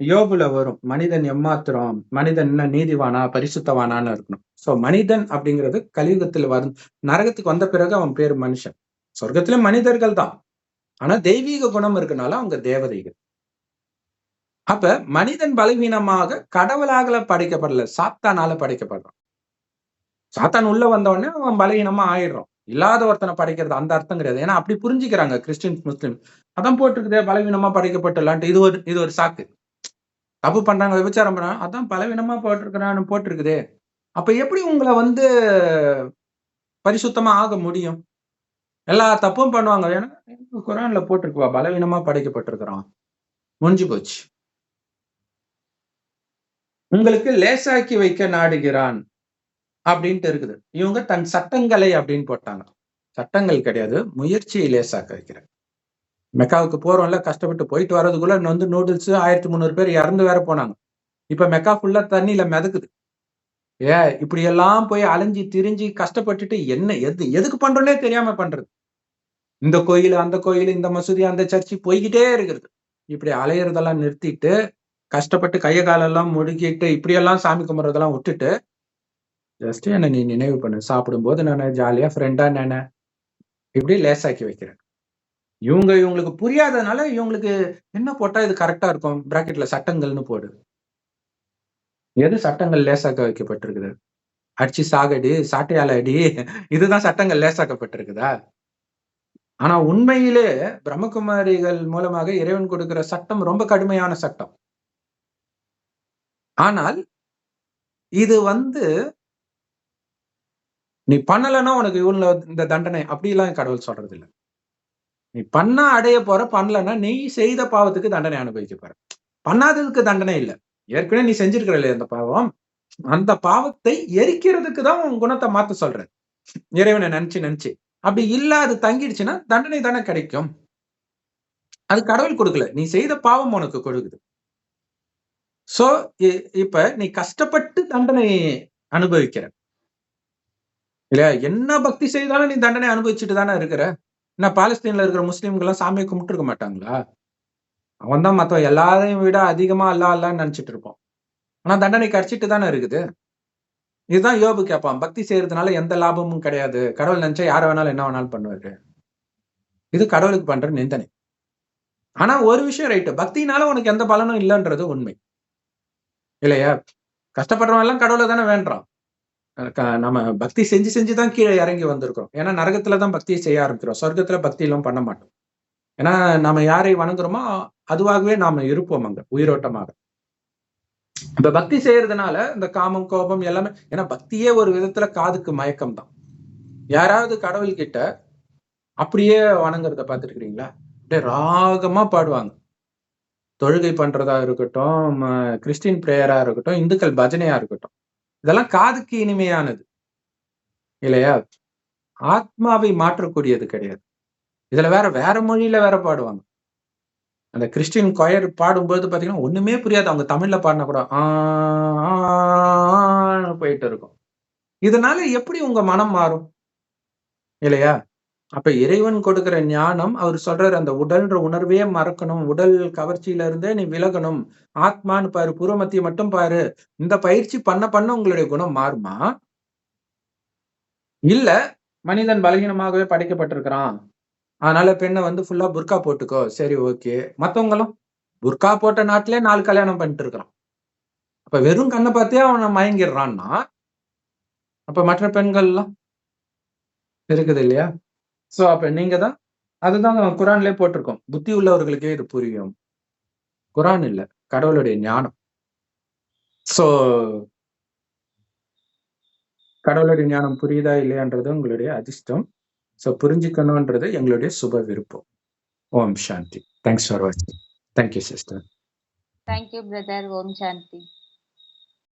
யோபுல வரும். மனிதன் எம்மாத்திரம், மனிதன் என்ன நீதிவானா பரிசுத்தவானான்னு இருக்கணும். சோ மனிதன் அப்படிங்கிறது கலியுகத்துல நரகத்துக்கு வந்த பிறகு அவன் பேரு மனுஷன். சொர்க்கத்துல மனிதர்கள் தான், ஆனா தெய்வீக குணம் இருக்கனால அவங்க தேவதைகள். அப்ப மனிதன் பலவீனமாக கடவுளாக படைக்கப்படல, சாத்தானால படைக்கப்படுறான். சாத்தான் உள்ள வந்த உடனே அவன் பலவீனமா ஆயிடுறான். இல்லாத ஒருத்தனை படைக்கிறது அந்த அர்த்தம் கிடையாது. ஏன்னா அப்படி புரிஞ்சுக்கிறாங்க கிறிஸ்டின் முஸ்லிம். அதான் போட்டிருக்குதே பலவீனமா படைக்கப்பட்டுலான்ட்டு. இது ஒரு சாக்கு. தப்பு பண்றாங்க, விபச்சாரம் பண்றாங்க, அதான் பலவீனமா போட்டிருக்குதே. அப்ப எப்படி உங்களை பரிசுத்தமா ஆக முடியும்? எல்லா தப்பும் பண்ணுவாங்க. ஏன்னா குரான்ல போட்டிருக்குவா பலவீனமா படைக்கப்பட்டிருக்கிறான். முடிஞ்சு போச்சு. உங்களுக்கு லேசாக்கி வைக்க நாடுகிறான் அப்படின்ட்டு இருக்குது. இவங்க தன் சட்டங்களை அப்படின்னு போட்டாங்க. சட்டங்கள் கிடையாது, முயற்சியை லேசாக்க வைக்கிறேன். மெக்காவுக்கு போறோம்ல, கஷ்டப்பட்டு போயிட்டு வர்றதுக்குள்ள நூடுல்ஸ் 1300 பேர் இறந்து வேற போனாங்க. இப்ப மெக்கா ஃபுல்லா தண்ணியில மிதக்குது. இப்படி எல்லாம் போய் அலைஞ்சி திரிஞ்சு கஷ்டப்பட்டுட்டு எதுக்கு பண்றோன்னே தெரியாம பண்றது. இந்த கோயில் அந்த கோயில், இந்த மசூதி அந்த சர்ச்சு போய்கிட்டே இருக்கிறது. இப்படி அலையிறதெல்லாம் நிறுத்திட்டு கஷ்டப்பட்டு கைய காலெல்லாம் முடுக்கிட்டு இப்படியெல்லாம் சாமி கும்பிட்றதெல்லாம் விட்டுட்டு ஜஸ்ட் என்ன நீ நினைவு பண்ணு. சாப்பிடும்போது நான் ஜாலியா ஃப்ரெண்டா இப்படி லேசாக்கி வைக்கிறேன். இவங்களுக்கு புரியாததுனால இவங்களுக்கு என்ன போட்டா இது கரெக்டா இருக்கும், பிராக்கெட்ல சட்டங்கள்னு போடு. எது சட்டங்கள் லேசாக்க வைக்கப்பட்டிருக்குது? அடிச்சு சாகடி, சாட்டையால அடி, இதுதான் சட்டங்கள் லேசாக்கப்பட்டிருக்குதா? ஆனா உண்மையிலே பிரம்மகுமாரிகள் மூலமாக இறைவன் கொடுக்கிற சட்டம் ரொம்ப கடுமையான சட்டம். ஆனால் இது நீ பண்ணலன்னா உனக்கு இவ்வளவு இந்த தண்டனை அப்படிலாம் கடவுள் சொல்றது இல்லை. நீ பண்ணா அடைய போற, பண்ணலன்னா நீ செய்த பாவத்துக்கு தண்டனை அனுபவிக்க போற. பண்ணாததுக்கு தண்டனை இல்லை. ஏற்கனவே நீ செஞ்சிருக்கிற இல்லையா அந்த பாவம், அந்த பாவத்தை எரிக்கிறதுக்கு தான் உன் குணத்தை மாத்த சொல்ற. இறைவனை நினைச்சு அப்படி இல்ல அது தங்கிடுச்சுன்னா தண்டனை தானே கிடைக்கும். அது கடவுள் கொடுக்கல, நீ செய்த பாவம் உனக்கு கொடுக்குது. சோ இப்ப நீ கஷ்டப்பட்டு தண்டனை அனுபவிக்கிற இல்லையா? என்ன பக்தி செய்தாலும் நீ தண்டனை அனுபவிச்சுட்டு தானே இருக்கிற. என்ன பாலஸ்தீன்ல இருக்கிற முஸ்லீம்கள் எல்லாம் சாமியை கும்பிட்டு இருக்க மாட்டாங்களா? அவன் தான் மத்தவன் எல்லாரையும் விட அதிகமா அல்லான்னு நினைச்சிட்டு இருப்பான். ஆனா தண்டனை கிடைச்சிட்டு தானே இருக்குது. இதுதான் யோபு கேட்பான், பக்தி செய்யறதுனால எந்த லாபமும் கிடையாது, கடவுள் நினைச்சா யார வேணாலும் என்ன வேணாலும் பண்ணுவாரு. இது கடவுளுக்கு பண்ற நிந்தனை. ஆனா ஒரு விஷயம் ரைட்டு, பக்தினால உனக்கு எந்த பலனும் இல்லைன்றது உண்மை இல்லையா? கஷ்டப்படுறவன் எல்லாம் கடவுளை தானே வேண்டான். நம்ம பக்தி செஞ்சுதான் கீழே இறங்கி வந்திருக்கிறோம். ஏன்னா நரகத்துலதான் பக்தியை செய்ய ஆரம்பிக்கிறோம், சொர்க்கத்துல பக்தி எல்லாம் பண்ண மாட்டோம். ஏன்னா நாம யாரை வணங்குறோமோ அதுவாகவே நாம இருப்போம் அங்க உயிரோட்டமாக. இப்ப பக்தி செய்யறதுனால இந்த காமம் கோபம் எல்லாமே, ஏன்னா பக்தியே ஒரு விதத்துல காதுக்கு மயக்கம் தான். யாராவது கடவுள் கிட்ட அப்படியே வணங்குறத பார்த்துருக்கிறீங்களா? அப்படியே ராகமா பாடுவாங்க. தொழுகை பண்றதா இருக்கட்டும், கிறிஸ்டின் பிரேயரா இருக்கட்டும், இந்துக்கள் பஜனையா இருக்கட்டும், இதெல்லாம் காதுக்கு இனிமையானது இல்லையா? ஆத்மாவை மாற்றக்கூடியது கிடையாது. இதுல வேற மொழியில வேற பாடுவாங்க. அந்த கிறிஸ்டின் கொயர் பாடும்போது பாத்தீங்கன்னா ஒண்ணுமே புரியாது. அவங்க தமிழ்ல பாடினா கூட போயிட்டு இருக்கும். இதனால எப்படி உங்க மனம் மாறும் இல்லையா? அப்ப இறைவன் கொடுக்கிற ஞானம், அவர் சொல்றாரு அந்த உடல்ன்ற உணர்வே மறக்கணும், உடல் கவர்ச்சியில இருந்தே நீ விலகணும், ஆத்மான்னு பாரு, புறமத்திய மட்டும் பாரு. இந்த பயிற்சி பண்ண உங்களுடைய குணம் மாறுமா? இல்ல மனிதன் பலகீனமாகவே படைக்கப்பட்டிருக்கிறான், அதனால பெண்ணை ஃபுல்லா புர்கா போட்டுக்கோ, சரி ஓகே. மத்தவங்களும் புர்கா போட்ட நாட்டிலே 4 கல்யாணம் பண்ணிட்டு இருக்கிறான். அப்ப வெறும் கண்ணை பார்த்தே அவன் மயங்கிடுறான்னா அப்ப மற்ற பெண்கள் எல்லாம் இருக்குது இல்லையா? சோ அப்ப நீங்க தான், அதுதான் குரான்லயே போட்டிருக்கோம், புத்தி உள்ளவர்களுக்கே இது புரியும். குரான் இல்ல, கடவுளுடைய ஞானம். சோ கடவுளுடைய ஞானம் புரியுதா இல்லையான்றது உங்களுடைய அதிர்ஷ்டம். சோ புரிஞ்சுக்கணும்ன்றது எங்களுடைய சுப விருப்பம். ஓம் சாந்தி. தேங்க்ஸ் ஃபார் வாட்சிங். Thank you sister. Thank you brother. ஓம் சாந்தி.